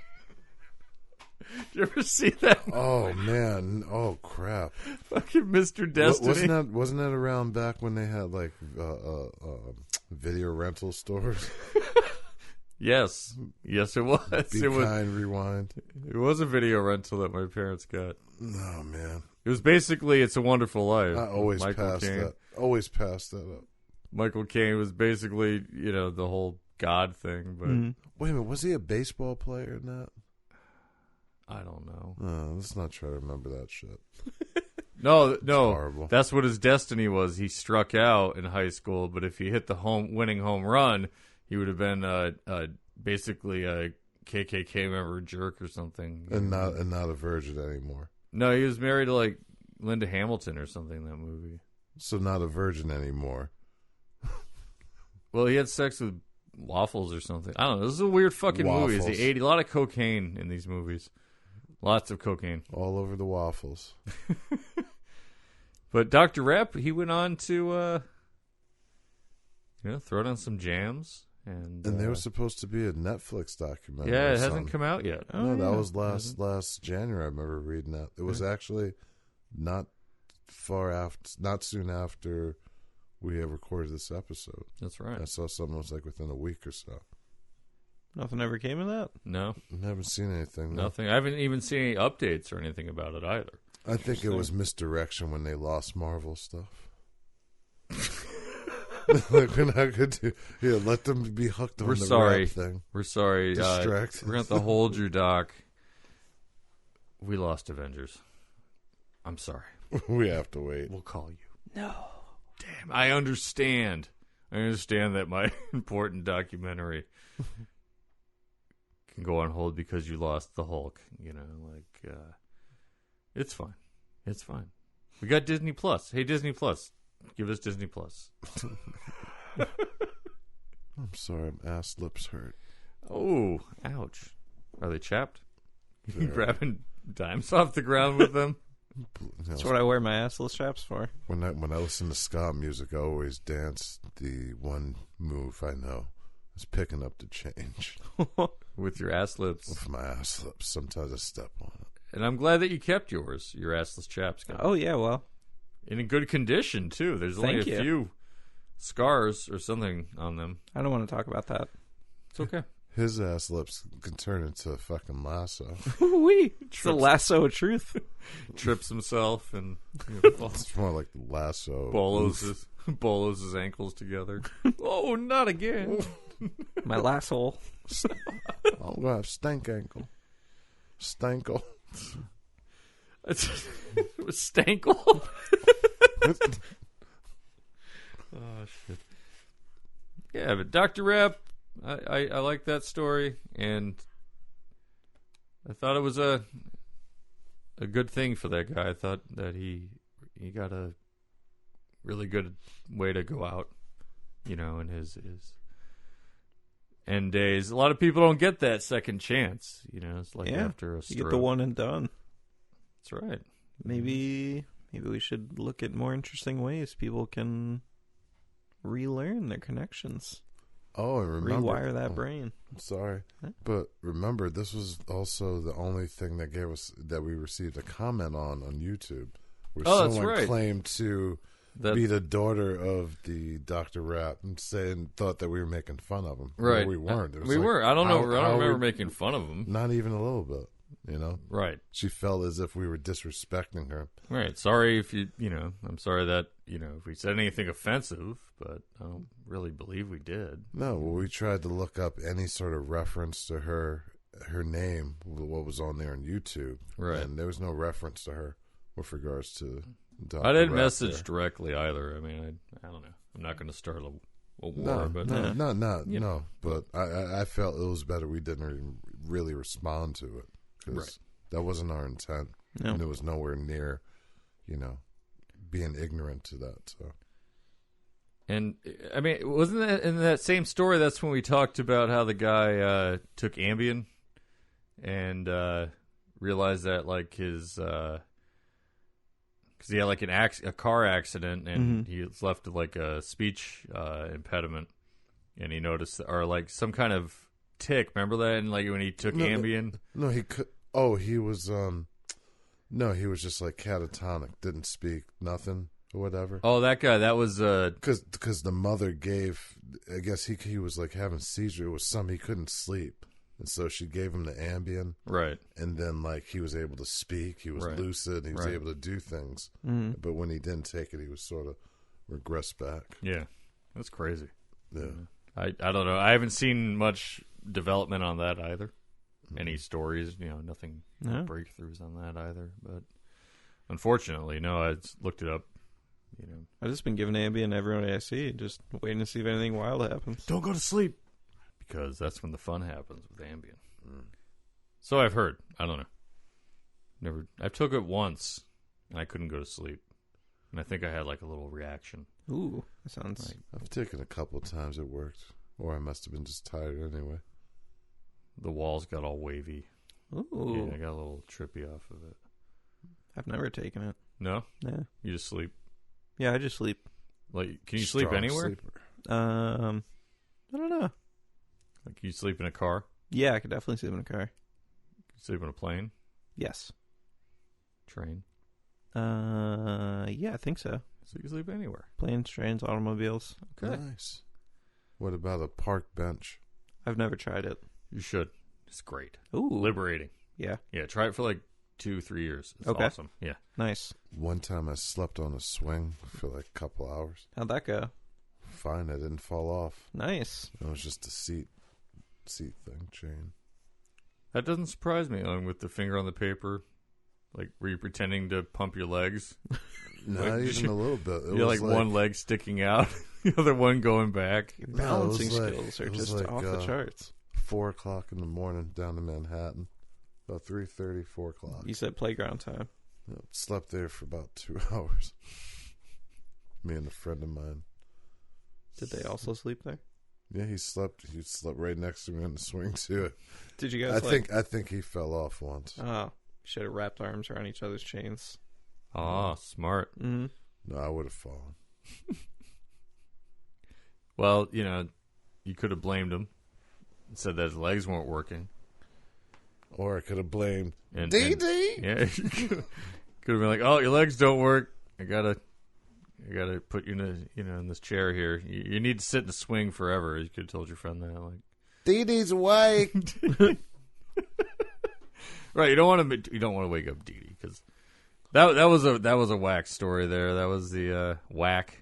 Did you ever see that? Oh man! Oh crap! Fucking Mr. Destiny. Wasn't that around back when they had like video rental stores? Yes, it was. Be It was. kind, rewind. It was a video rental that my parents got. Oh man! It was basically "It's a Wonderful Life." I always Michael passed Caine. that. Always passed that up. Michael Caine was basically, the whole God thing, but Wait a minute, was he a baseball player in that? I don't know. Let's not try to remember that shit. No, horrible. that's what his destiny was. He struck out in high school, but if he hit the winning home run, he would have been basically a KKK member, jerk or something. And not a virgin anymore. No, he was married to like Linda Hamilton or something in that movie. So not a virgin anymore. Well, he had sex with waffles or something. I don't know. This is a weird fucking movie. It's Waffles. the 80s. A lot of cocaine in these movies. Lots of cocaine. All over the waffles. But Dr. Rapp, he went on to, throw down some jams. And And there was supposed to be a Netflix documentary. yeah, or it hasn't something. come out yet. No, that yeah. was last January. I remember reading that. It was actually not soon after we had recorded this episode. That's right. I saw something was like within a week or so. Nothing ever came of that. No, I haven't seen anything. No. nothing. I haven't even seen any updates or anything about it either. I think it was misdirection when they lost Marvel stuff. Like we're not good to let them be hooked on We're the sorry. rap thing. We're sorry. Distract. We're going to have to hold your doc. We lost Avengers. I'm sorry. We have to wait. We'll call you. No. Damn, I understand. I understand that my important documentary can go on hold because you lost the Hulk. You know, like, it's fine. It's fine. We got Disney Plus. Hey, Disney Plus, give us Disney Plus. I'm sorry, my ass lips hurt. Oh, ouch. Are they chapped? You grabbing dimes off the ground with them? That's what I wear my assless chaps for. When I listen to ska music, I always dance. The one move I know is picking up the change With your ass lips. with my ass lips. Sometimes I step on it. And I'm glad that you kept yours, your assless chaps. Guy. Oh, yeah, well. In good condition, too. There's only Thank you. few scars or something on them. I don't want to talk about that. It's okay. His ass lips can turn into a fucking lasso. Wee! It's the lasso of truth. Trips himself and It's more like the lasso. bolos his ankles together. Oh, not again. My lasso. I'm going to have stank ankle. Stankle. It was Stankle. Oh, shit. Yeah, but Dr. Rap, I like that story, and I thought it was a good thing for that guy. I thought that he got a really good way to go out, you know, in his end days. A lot of people don't get that second chance, you know. It's like after a stroke. You get the one and done. That's right. Maybe we should look at more interesting ways people can relearn their connections. Oh, and remember. Rewire that brain. I'm sorry. But remember, this was also the only thing that gave us, that we received a comment on YouTube. Where that's someone right. claimed to be the daughter of the Dr. Rap and thought that we were making fun of him. Right. No, we weren't. It was We like, were. I don't know. I don't remember we- making fun of him. Not even a little bit, you know? Right. She felt as if we were disrespecting her. Right. Sorry if I'm sorry that, if we said anything offensive, but I don't really believe we did. No, well, we tried to look up any sort of reference to her name, what was on there on YouTube. Right. And there was no reference to her with regards to Dr. I didn't Rap message there. directly either. I mean, I don't know. I'm not going to start a war, No, but no. But I felt it was better we didn't really respond to it because that wasn't our intent. No. And it was nowhere near, being ignorant to that. So. And I mean, wasn't that in that same story? That's when we talked about how the guy took Ambien and realized that like his because he had like a car accident and he was left with like a speech impediment, and he noticed or like some kind of tick. Remember that? And like when he took Ambien, No, he could. Oh, he was. No, he was just like catatonic, didn't speak, nothing or whatever. oh, that guy, that was Because the mother gave, I guess he was like having seizure. It was something he couldn't sleep, and so she gave him the Ambien, right. and then like he was able to speak. He was Right. lucid. He was Right. able to do things. Mm-hmm. But when he didn't take it, he was sort of regressed back. Yeah, that's crazy. Yeah. I don't know. I haven't seen much development on that either. Any stories, nothing, no breakthroughs on that either. But unfortunately, no, I just looked it up. I've just been giving Ambien to everyone I see, just waiting to see if anything wild happens. Don't go to sleep because that's when the fun happens with Ambien. So I've heard. I don't know. I took it once and I couldn't go to sleep, and I think I had like a little reaction. Ooh, that sounds... I've taken a couple of times. It worked, or I must have been just tired anyway. The walls got all wavy. Ooh. Yeah, I got a little trippy off of it. I've never taken it. No? Yeah. You just sleep? Yeah, I just sleep. Like, can you sleep Strong anywhere? sleeper. I don't know. Like, can you sleep in a car? Yeah, I could definitely sleep in a car. Can you sleep in a plane? Yes. Train? Yeah, I think so. So you can sleep anywhere. Planes, trains, automobiles. Okay. Nice. What about a park bench? I've never tried it. You should. It's great. Ooh. Liberating. Yeah. Yeah, try it for like 2-3 years. It's Okay. awesome. Yeah. Nice. One time I slept on a swing for like a couple hours. How'd that go? Fine, I didn't fall off. Nice. It was just a seat thing, chain. That doesn't surprise me, with the finger on the paper. Like, were you pretending to pump your legs? Not Like, even a little bit. It You're was like one leg sticking out. the other one going back. Your balancing No, skills are it was just off the charts. 4 o'clock in the morning down to Manhattan. About 3:30, 4 o'clock. You said playground time. Yep, slept there for about 2 hours. Me and a friend of mine. Did they also sleep there? Yeah, he slept right next to me on the swing too. Did you guys I think he fell off once. Oh, should have wrapped arms around each other's chains. Oh, smart. Mm-hmm. No, I would have fallen. Well, you could have blamed him and said that his legs weren't working. Or I could have blamed Dee. Yeah, could have been like, "Oh, your legs don't work. I gotta put you in this chair here. You need to sit in a swing forever." You could have told your friend that, like, Dee Dee's awake. right? You don't want to wake up Dee Dee because that was a whack story there. That was the whack,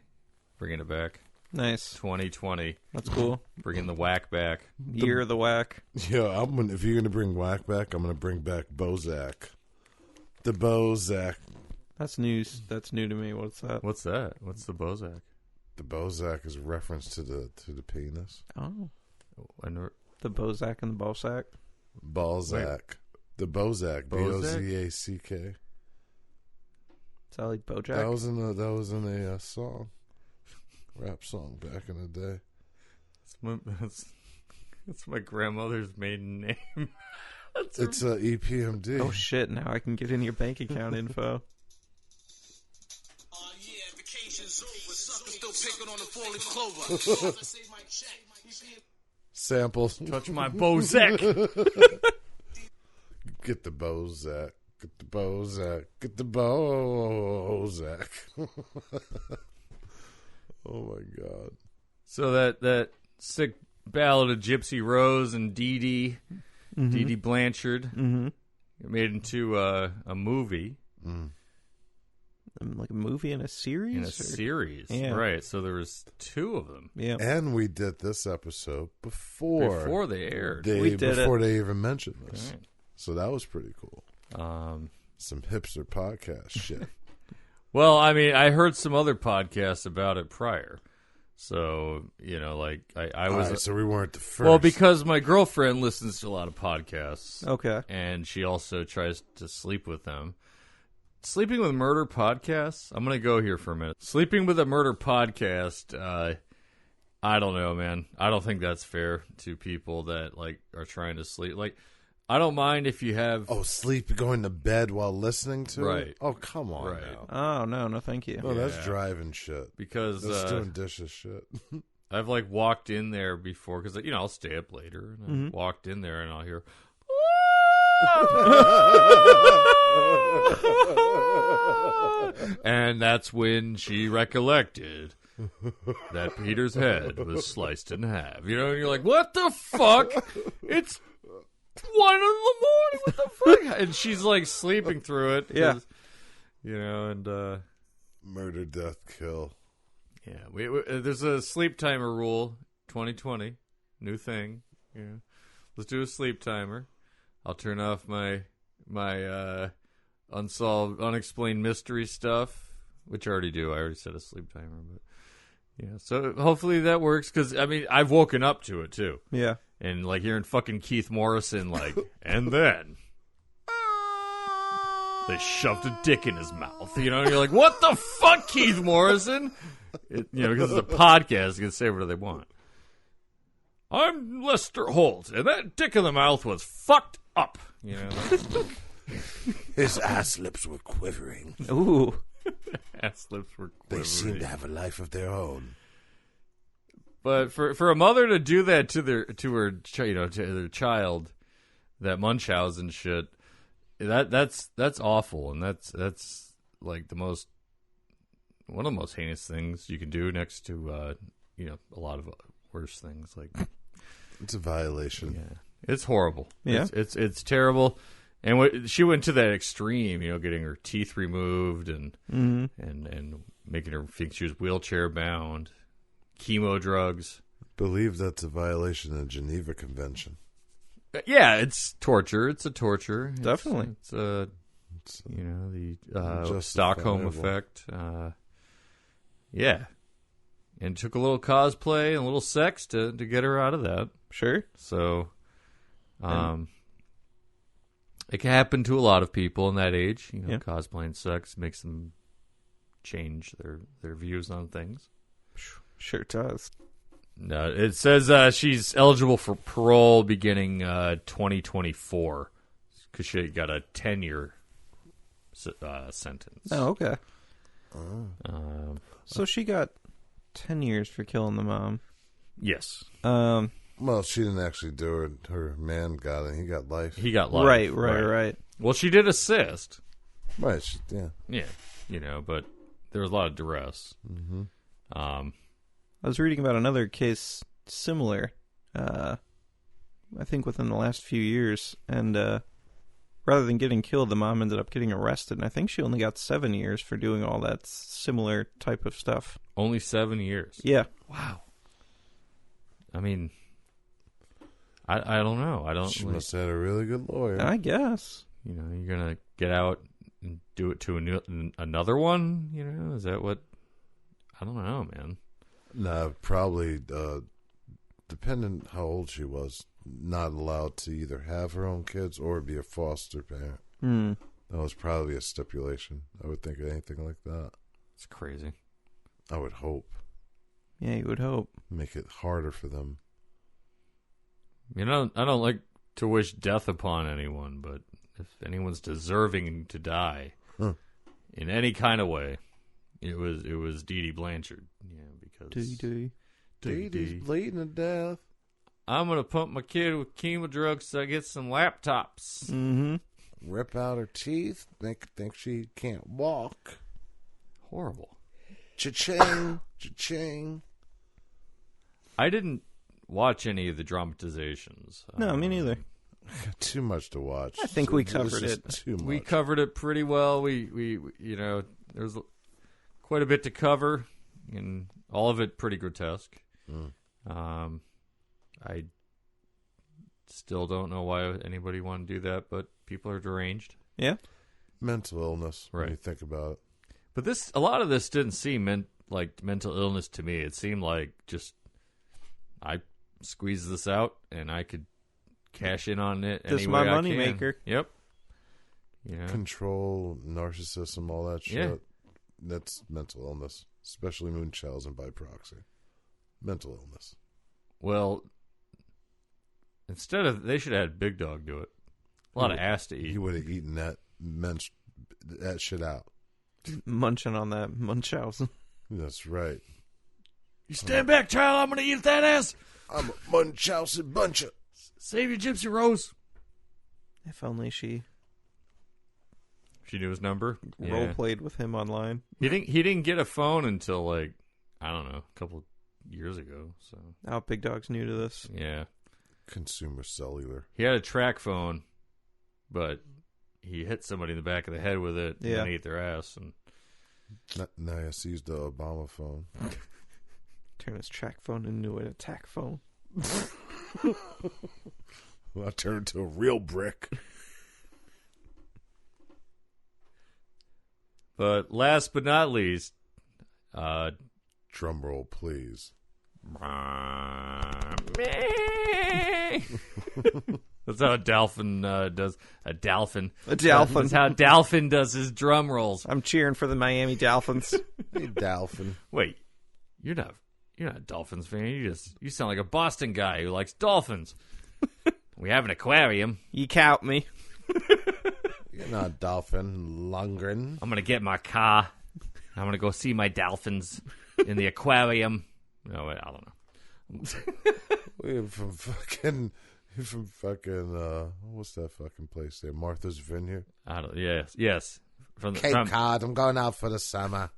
bringing it back. Nice. 2020. That's cool. Bringing the whack back. Year of the whack. Yeah, if you're gonna bring whack back, I'm gonna bring back Bozak. The Bozak. That's news. That's new to me. What's that? What's that? What's the Bozak? The Bozak is a reference to the penis. Oh. I know. The Bozak and the Ballsack? Balzac. The Bozak. Bozack. Is that like Bojack? That was in a song. Rap song back in the day. That's my grandmother's maiden name. It's EPMD. Oh shit, now I can get in your bank account info. Yeah, vacation's over. Suckers still picking on the falling clover. Samples. Touch my Bozak. Get the Bozak. Get the Bozak. Get the Bozak. Oh my God. So that sick ballad of Gypsy Rose and Dee Dee, Mm-hmm. Dee Dee Blanchard, Mm-hmm. it made into a movie. Like a movie and a series? In a series. Yeah. Right. So there was 2 of them. Yeah. And we did this episode before they aired. We did before they even mentioned this. Right. So that was pretty cool. Some hipster podcast shit. Well, I mean, I heard some other podcasts about it prior. So, like I was. Right, so we weren't the first. Well, because my girlfriend listens to a lot of podcasts. Okay. And she also tries to sleep with them. Sleeping with Murder podcasts? I'm going to go here for a minute. Sleeping with a Murder podcast, I don't know, man. I don't think that's fair to people that, like, are trying to sleep. Like, I don't mind if you have... Oh, sleep going to bed while listening to Right. it? Oh, come on Right. now. Oh, no, thank you. Oh, that's Yeah. driving shit. Because That's doing dishes shit. I've, like, walked in there before, because, I'll stay up later. And I've walked in there and I'll hear... And that's when she recollected that Peter's head was sliced in half. And you're like, what the fuck? It's 1 in the morning. What the fuck? And she's like sleeping through it. Yeah. And Murder, death, kill. yeah, we there's a sleep timer rule. 2020, new thing. Yeah, let's do a sleep timer. I'll turn off my unsolved, unexplained mystery stuff, which I already do. I already set a sleep timer, but yeah. So hopefully that works because I've woken up to it too, Yeah. and like hearing fucking Keith Morrison, like, and then they shoved a dick in his mouth, and you're like, what the fuck, Keith Morrison? Because it's a podcast, you can say whatever they want. I'm Lester Holt, and that dick in the mouth was fucked up. His ass lips were quivering. Ooh. Ass lips were They quivering. seem to have a life of their own. But for a mother to do that to their child, that Munchausen shit, that's awful, and that's like one of the most heinous things you can do next to a lot of worse things like. It's a violation. Yeah, it's horrible. Yeah. It's terrible. And she went to that extreme, getting her teeth removed and making her think she was wheelchair bound, chemo drugs. I believe that's a violation of the Geneva Convention. Yeah, it's torture. It's a torture. Definitely. It's the Stockholm Justifiable. effect. Yeah. And took a little cosplay and a little sex to get her out of that. Sure. So, it can happen to a lot of people in that age. You know, cosplaying sex makes them change their views on things. Sure does. No, it says she's eligible for parole beginning 2024 because she got a 10-year sentence. Oh, okay. So she got 10 years for killing the mom. Yes. Well, she didn't actually do it. Her man got it. He got life. He got life. Right. Well, she did assist. Right. Yeah. Yeah. You know, but there was a lot of duress. Mm-hmm. I was reading about another case similar, I think within the last few years, and rather than getting killed, the mom ended up getting arrested, and I think she only got 7 years for doing all that similar type of stuff. Only 7 years? Yeah. Wow. I mean, I don't know. She must have had a really good lawyer. I guess. You know, you're going to get out and do it to another one? You know, is that what? I don't know, man. No, probably, depending how old she was, not allowed to either have her own kids or be a foster parent. That was probably a stipulation. I would think of anything like that. It's crazy. I would hope. Yeah, you would hope. Make it harder for them. You know, I don't like to wish death upon anyone, but if anyone's deserving to die in any kind of way, it was Dee Dee Blanchard. Yeah, because Dee Dee's bleeding to death. I'm gonna pump my kid with chemo drugs so I get some laptops. Mm-hmm. Rip out her teeth. Make her think she can't walk. Horrible. Cha-ching, cha-ching. I didn't watch any of the dramatizations. No, me neither. Too much to watch. I think we covered it. Too much. We covered it pretty well. We you know, there's quite a bit to cover, and all of it pretty grotesque. I still don't know why anybody want to do that, but people are deranged. Yeah. Mental illness, Right. when you think about it. But a lot of this didn't seem like mental illness to me. It seemed like just I squeezed this out and I could cash in on it. This is any my way I money can. maker. Yep. You know? Control, narcissism, all that shit. Yeah. That's mental illness, especially Munchausen by proxy. Mental illness. Well, they should have had Big Dog do it. A lot of ass to eat. He would have eaten that shit out. Munching on that Munchausen. That's right. You stand back, child. I'm going to eat that ass. I'm a Munchausen buncher. Save your Gypsy Rose. If only she She knew his number. role played with him online. He didn't get a phone until like I don't know, a couple years ago. So Now Big Dog's new to this. yeah, Consumer cellular. he had a track phone, but he hit somebody in the back of the head with it and then ate their ass. And Nice used the Obama phone. Turn his track phone into an attack phone. Well, I turned into a real brick. But last but not least, Drum roll, please. that's how a dolphin does. A dolphin. A dolphin. That's how a dolphin does his drum rolls. I'm cheering for the Miami Dolphins. Hey, Dolphin. Wait, you're not a Dolphins fan. You sound like a Boston guy who likes dolphins. We have an aquarium. You count me. You're not a dolphin, Lundgren. I'm gonna get my car. I'm gonna go see my dolphins in the aquarium. No, wait, I don't know. We're from fucking, what's that fucking place there? Martha's Vineyard? I don't. Yes. Cape Cod. I'm going out for the summer.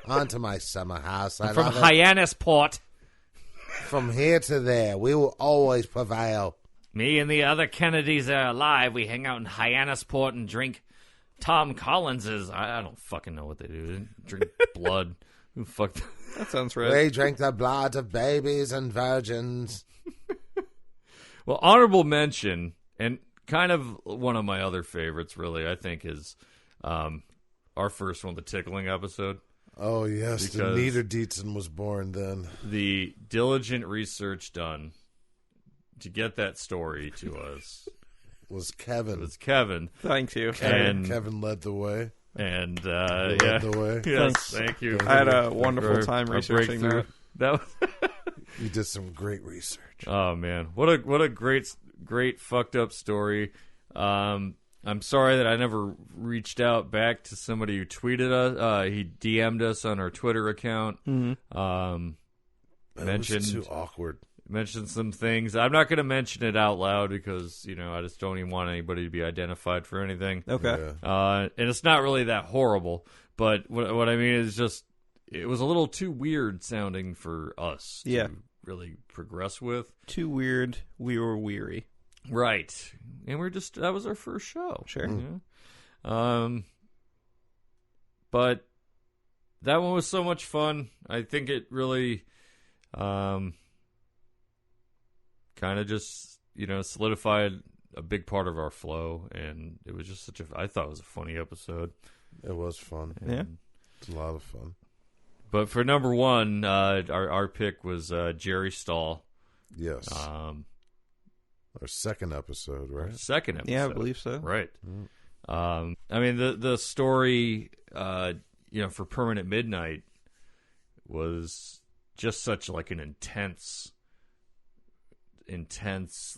On to my summer house. I from love it. Hyannisport. From here to there, we will always prevail. Me and the other Kennedys are alive. We hang out in Hyannisport and drink Tom Collins's. I don't fucking know what they do. They drink blood. Who fucked? That sounds right. We drink the blood of babies and virgins. Well, honorable mention, and kind of one of my other favorites, really, I think, is our first one, the tickling episode. Oh, yes. The Because- Niederdietzen was born then. The diligent research done to get that story to us Was Kevin. was Kevin. Thank you. And Kevin led the way. And Led yeah, the way. yes, Thanks. thank you. I had a wonderful for time our researching breakthrough. that. That was, You did some great research. oh man, what a great fucked up story. I'm sorry that I never reached out back to somebody who tweeted us. He DM'd us on our Twitter account. It was Mentioned too awkward. some things. I'm not going to mention it out loud because I just don't even want anybody to be identified for anything. Okay. Yeah. And it's not really that horrible, but what I mean is just it was a little too weird sounding for us Yeah. to really progress with. Too weird. We were weary. Right. And that was our first show. Sure. Yeah. But that one was so much fun. I think it really kind of just, solidified a big part of our flow, and it was just I thought it was a funny episode. It was fun. Yeah. It's a lot of fun. But for number one, our pick was Jerry Stahl. Yes. Our second episode, right? Second episode. Yeah, I believe so. Right. Mm. I mean, the story, for Permanent Midnight was just such like an intense,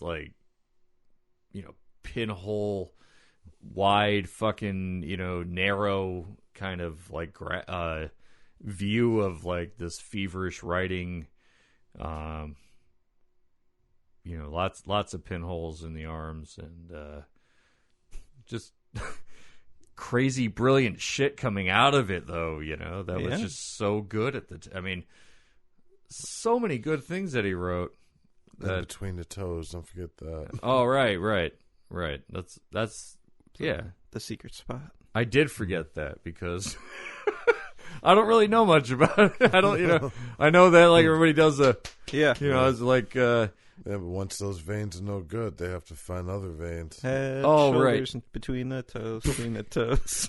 like, pinhole, wide, fucking, narrow kind of like view of like this feverish writing. Lots of pinholes in the arms and just crazy, brilliant shit coming out of it, though. That was just so good at I mean, so many good things that he wrote. And Between the Toes, don't forget that. Oh, right. That's yeah. The secret spot. I did forget that because I don't really know much about it. I don't, I know that like everybody does Yeah. it's like, Yeah, but once those veins are no good, they have to find other veins. Head, Oh, shoulders, between the toes, between the toes.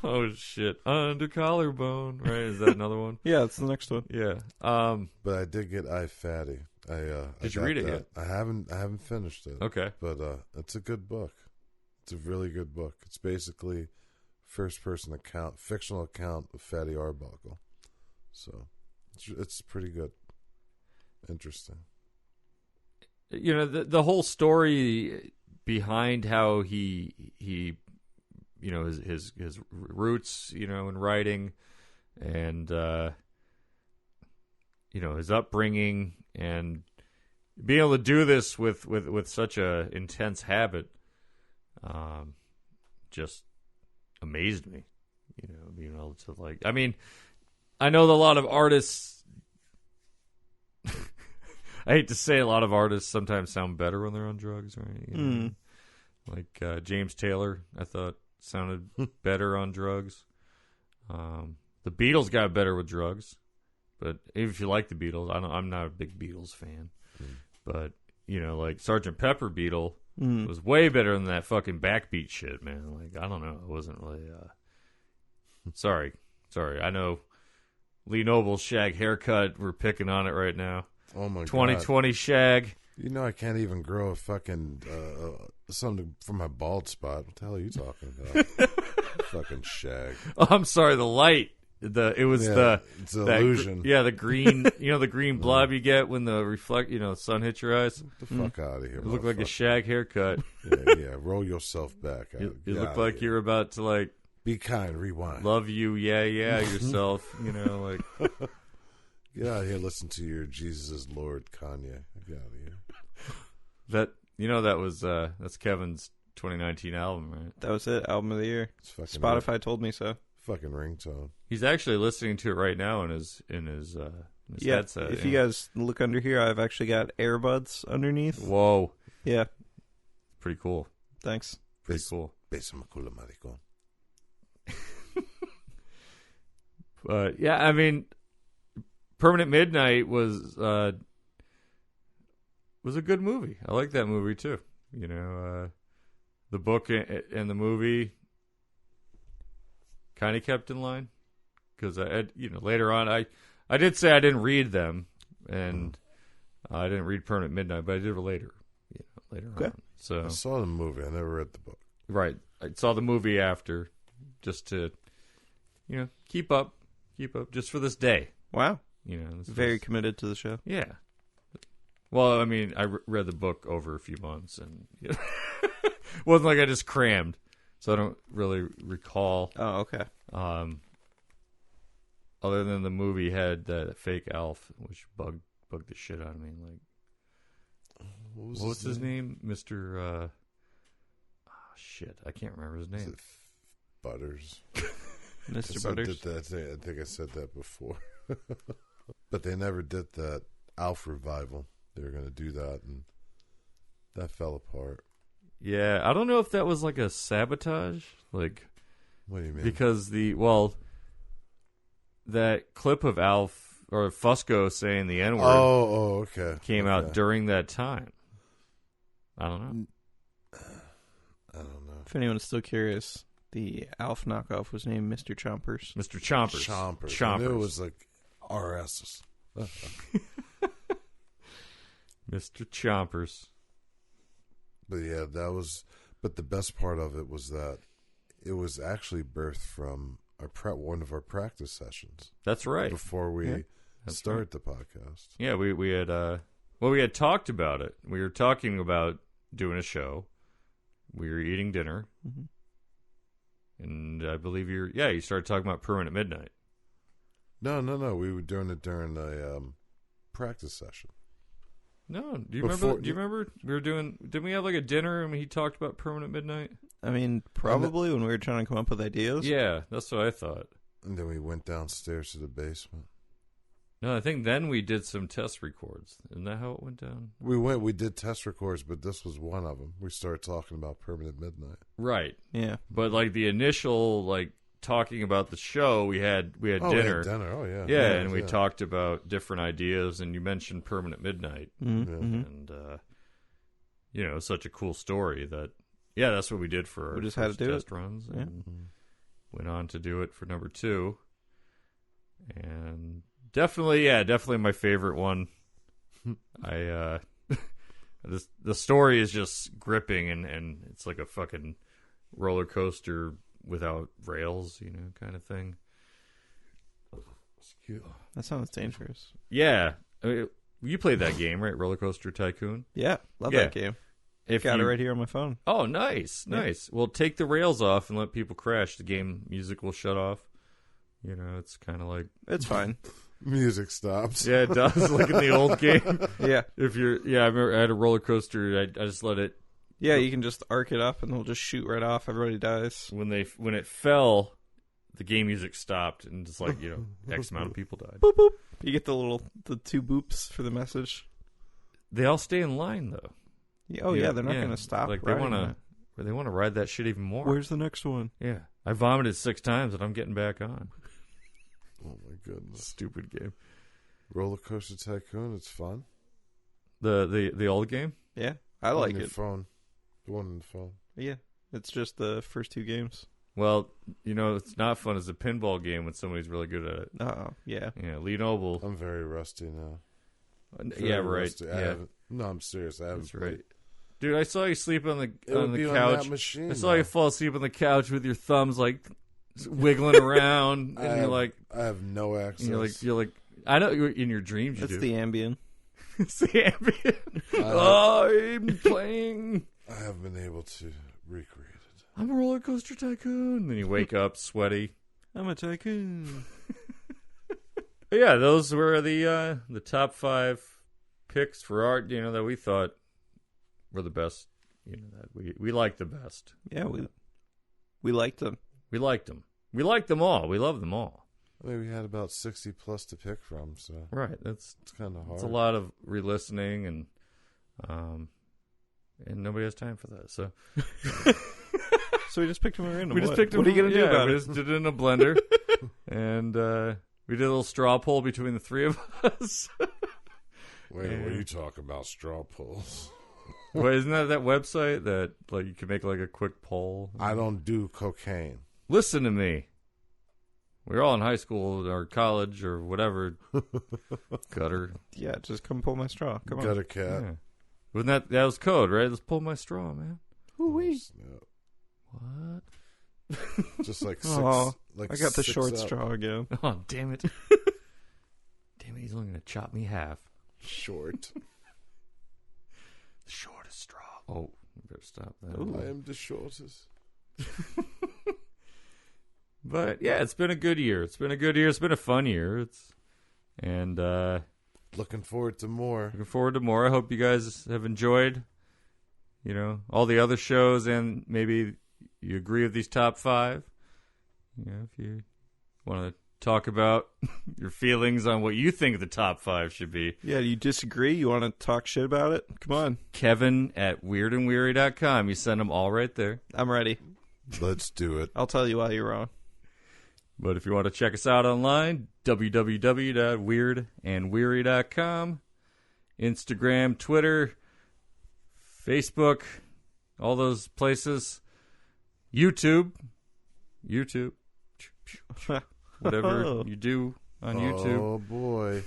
oh shit, under collarbone, right? Is that another one? Yeah, that's the next one. Yeah. But I did get I Fatty. Did you read it yet? I haven't finished it. Okay. But it's a good book. It's a really good book. It's basically first-person account, fictional account of Fatty Arbuckle. So it's pretty good. Interesting. The whole story behind how he his roots, in writing and his upbringing and being able to do this with such a intense habit just amazed me. Being able to I mean, I know that a lot of artists I hate to say a lot of artists sometimes sound better when they're on drugs, right? Like James Taylor, I thought sounded better on drugs. The Beatles got better with drugs, but even if you like the Beatles, I'm not a big Beatles fan. But like Sgt. Pepper Beatle was way better than that fucking backbeat shit, man. Like I don't know, it wasn't really. Sorry, I know Lee Noble's shag haircut. We're picking on it right now. Oh my 2020 shag. I can't even grow a fucking something from my bald spot. What the hell are you talking about? Fucking shag. Oh, I'm sorry. The light. It's the illusion. The green. The green blob you get when the sun hits your eyes. Get the fuck out of here. You look like a shag haircut. Yeah. Roll yourself back. You look like you're about to be kind. Rewind. Love you. Yeah. Yourself. Like. Get out of here. Listen to your Jesus is Lord Kanye. Get out of here. That was that's Kevin's 2019 album, right? That was it. Album of the year. It's fucking Spotify told me so. fucking ringtone. He's actually listening to it right now in his headset. If you guys look under here, I've actually got earbuds underneath. Whoa, Yeah. pretty cool. Thanks. Pretty cool. Bésame culo, maricón. But yeah, I mean, Permanent Midnight was a good movie. I like that movie too. You know, the book and the movie kind of kept in line because later on I did say I didn't read them, and I didn't read Permanent Midnight, but I did later. Later on. So I saw the movie. I never read the book. Right. I saw the movie after, just to, keep up just for this day. Wow. This Very committed to the show. Yeah. Well, I mean, I read the book over a few months, and it wasn't like I just crammed, so I don't really recall. Oh, okay. Other than the movie had that fake Alf, which bugged the shit out of me. Like, what was his name? Mr. Shit, I can't remember his name. Butters. Mr. Butters. I think I said that before. But they never did that Alf revival. They were going to do that, and that fell apart. Yeah, I don't know if that was like a sabotage. Like, what do you mean? Because that clip of Alf or Fusco saying the N-word okay. came out during that time. I don't know. I don't know. If anyone's still curious, the Alf knockoff was named Mr. Chompers. Mr. Chompers. I knew it was like RS. Mr. Chompers. But yeah, but the best part of it was that it was actually birthed from one of our practice sessions. That's right. Before we started the podcast. Yeah, we had we had talked about it. We were talking about doing a show. We were eating dinner. Mm-hmm. And I believe you started talking about Permanent Midnight. No. We were doing it during a practice session. No, do you remember we were doing? Didn't we have like a dinner and he talked about Permanent Midnight? I mean, probably when we were trying to come up with ideas. Yeah, that's what I thought. And then we went downstairs to the basement. No, I think then we did some test records. Isn't that how it went down? We did test records, but this was one of them. We started talking about Permanent Midnight. Right. Yeah. But like the initial talking about the show, we had dinner. We had dinner. Oh yeah. Yeah, and we talked about different ideas, and you mentioned Permanent Midnight, mm-hmm. and such a cool story that that's what we did for our we just had to do test it. runs, Yeah. and went on to do it for number 2, and definitely my favorite one. I the story is just gripping, and it's like a fucking roller coaster without rails, kind of thing. That sounds dangerous. Yeah. I mean, you played that game, right? Roller Coaster Tycoon? Yeah, love that game. Got it right here on my phone. Oh, nice. Well, take the rails off and let people crash. The game music will shut off. It's kind of like... It's fine. Music stops. Yeah, it does, like in the old game. Yeah. I remember I had a roller coaster. I just let it... Yeah, you can just arc it up and it'll just shoot right off. Everybody dies. When it fell, the game music stopped and just X amount of people died. Boop, boop. You get the 2 boops for the message. They all stay in line, though. Yeah, they're not going to stop. Like they want to ride that shit even more. Where's the next one? Yeah. I vomited 6 times and I'm getting back on. Oh my goodness. Stupid game. Roller Coaster Tycoon, it's fun. The old game? Yeah, I like it. Phone. The one on the phone. Yeah, it's just the first 2 games. Well, it's not fun as a pinball game when somebody's really good at it. Oh, yeah. Yeah, Lee Noble. I'm very rusty now. Yeah, right. Rusty. No, I'm serious. I haven't. That's right. Dude, I saw you sleep on the couch. On that machine, I saw you fall asleep on the couch with your thumbs wiggling around, and you're like, I have no access. You're like, I know in your dreams you That's do. the Ambien. It's the Ambien. I'm playing. I haven't been able to recreate it. I'm a roller coaster tycoon. Then you wake up sweaty. I'm a tycoon. Yeah, those were the top 5 picks for art. That we thought were the best. That we liked the best. Yeah, we liked them. We liked them. We liked them all. We love them all. I mean, we had about 60 plus to pick from, so right. It's kind of hard. It's a lot of re-listening, and nobody has time for that. So, so we just picked them at random. We just picked them. What are you gonna do about it? it? We just did it in a blender, and we did a little straw poll between the 3 of us. Wait, what are you talking about? Straw polls? Wait, isn't that website that you can make a quick poll? I don't do cocaine. Listen to me. We were all in high school or college or whatever. Gutter. Yeah, just come pull my straw. Come on. Gutter cat. Yeah. Wasn't that was code, right? Let's pull my straw, man. Ooh-wee. Snap. What? Just like six. Oh, like I got the 6 short up. straw again. Oh, damn it. Damn it, he's only going to chop me half. Short. The shortest straw. Oh, you better stop that. Ooh. I am the shortest. But yeah, it's been a good year. It's been a fun year. And Looking forward to more. looking forward to more. I hope you guys have enjoyed, all the other shows, and maybe you agree with these top 5. If you want to talk about your feelings on what you think the top 5 should be. Yeah, you disagree? You want to talk shit about it? Come on. Kevin@weirdandweary.com. You send them all right there. I'm ready. Let's do it. I'll tell you why you're wrong. But if you want to check us out online, www.weirdandweary.com, Instagram, Twitter, Facebook, all those places. YouTube. Whatever you do on YouTube. Oh, boy.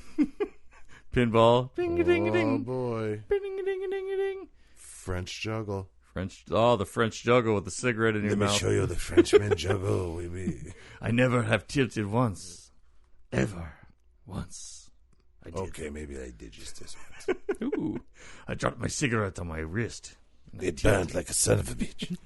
Pinball. Oh, Ding-a-ding-a-ding. boy. Ding-a-ding-a-ding-a-ding. French juggle. The French juggle with the cigarette in your mouth. you the Frenchman juggle, we. I never have tilted once. Ever. Once. I did. Okay, maybe I did just this once. Ooh. I dropped my cigarette on my wrist. It burned like a son of a bitch.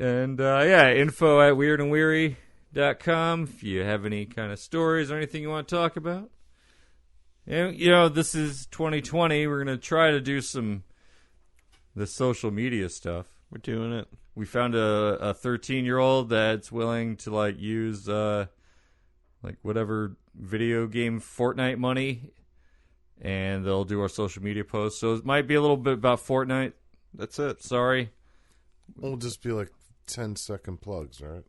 And, info@weirdandweary.com if you have any kind of stories or anything you want to talk about. And, this is 2020. We're going to try to do the social media stuff. We're doing it. We found a 13-year-old that's willing to, use, whatever video game Fortnite money, and they'll do our social media posts. So it might be a little bit about Fortnite. That's it. Sorry. It'll just be like 10-second plugs, right?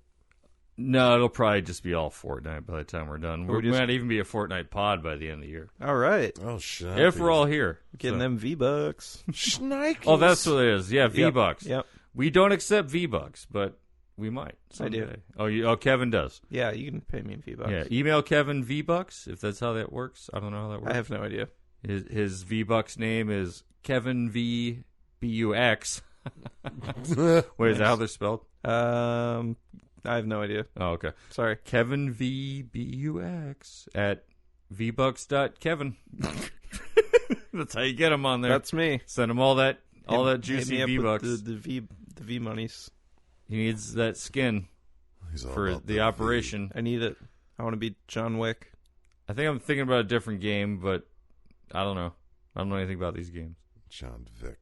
No, it'll probably just be all Fortnite by the time we're done. Or We might even be a Fortnite pod by the end of the year. All right. Oh, shit. If we're all here. Getting them V-Bucks. Schnikes. Oh, that's what it is. Yeah, V-Bucks. Yep. We don't accept V-Bucks, but we might someday. I do. Oh, Kevin does. Yeah, you can pay me in V-Bucks. Yeah, email Kevin V-Bucks, if that's how that works. I don't know how that works. I have no idea. His V-Bucks name is Kevin V. B-U-X. Wait, is that how they're spelled? I have no idea. Oh, okay. Sorry. Kevin V. B-U-X at vbucks.kevin. That's how you get him on there. That's me. Send him all that Hit juicy me up V-Bucks. with the V monies. He needs that skin He's all for about the operation. I need it. I want to be John Wick. I think I'm thinking about a different game, but I don't know. I don't know anything about these games. John Vick.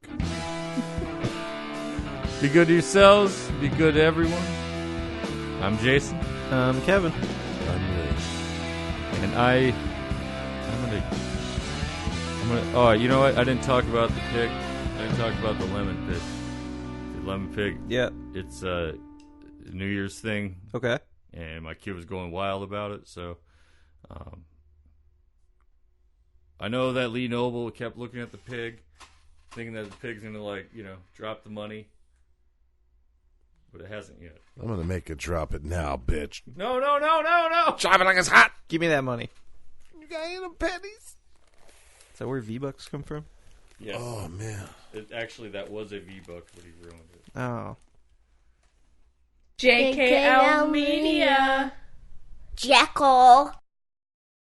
Be good to yourselves. Be good to everyone. I'm Jason. Kevin. I'm Lee. And I'm gonna. Oh, you know what? I didn't talk about the pig. I didn't talk about the lemon pig. The lemon pig. Yeah. It's a New Year's thing, Okay. and my kid was going wild about it. So, I know that Lee Noble kept looking at the pig, thinking that the pig's gonna drop the money, but it hasn't yet. I'm going to make it drop it now, bitch. No! Drop it like it's hot. Give me that money. You got any pennies? Is that where V-Bucks come from? Yes. Oh, man. Actually, that was a V-Buck, but he ruined it. Oh. JKL Media. Jekyll.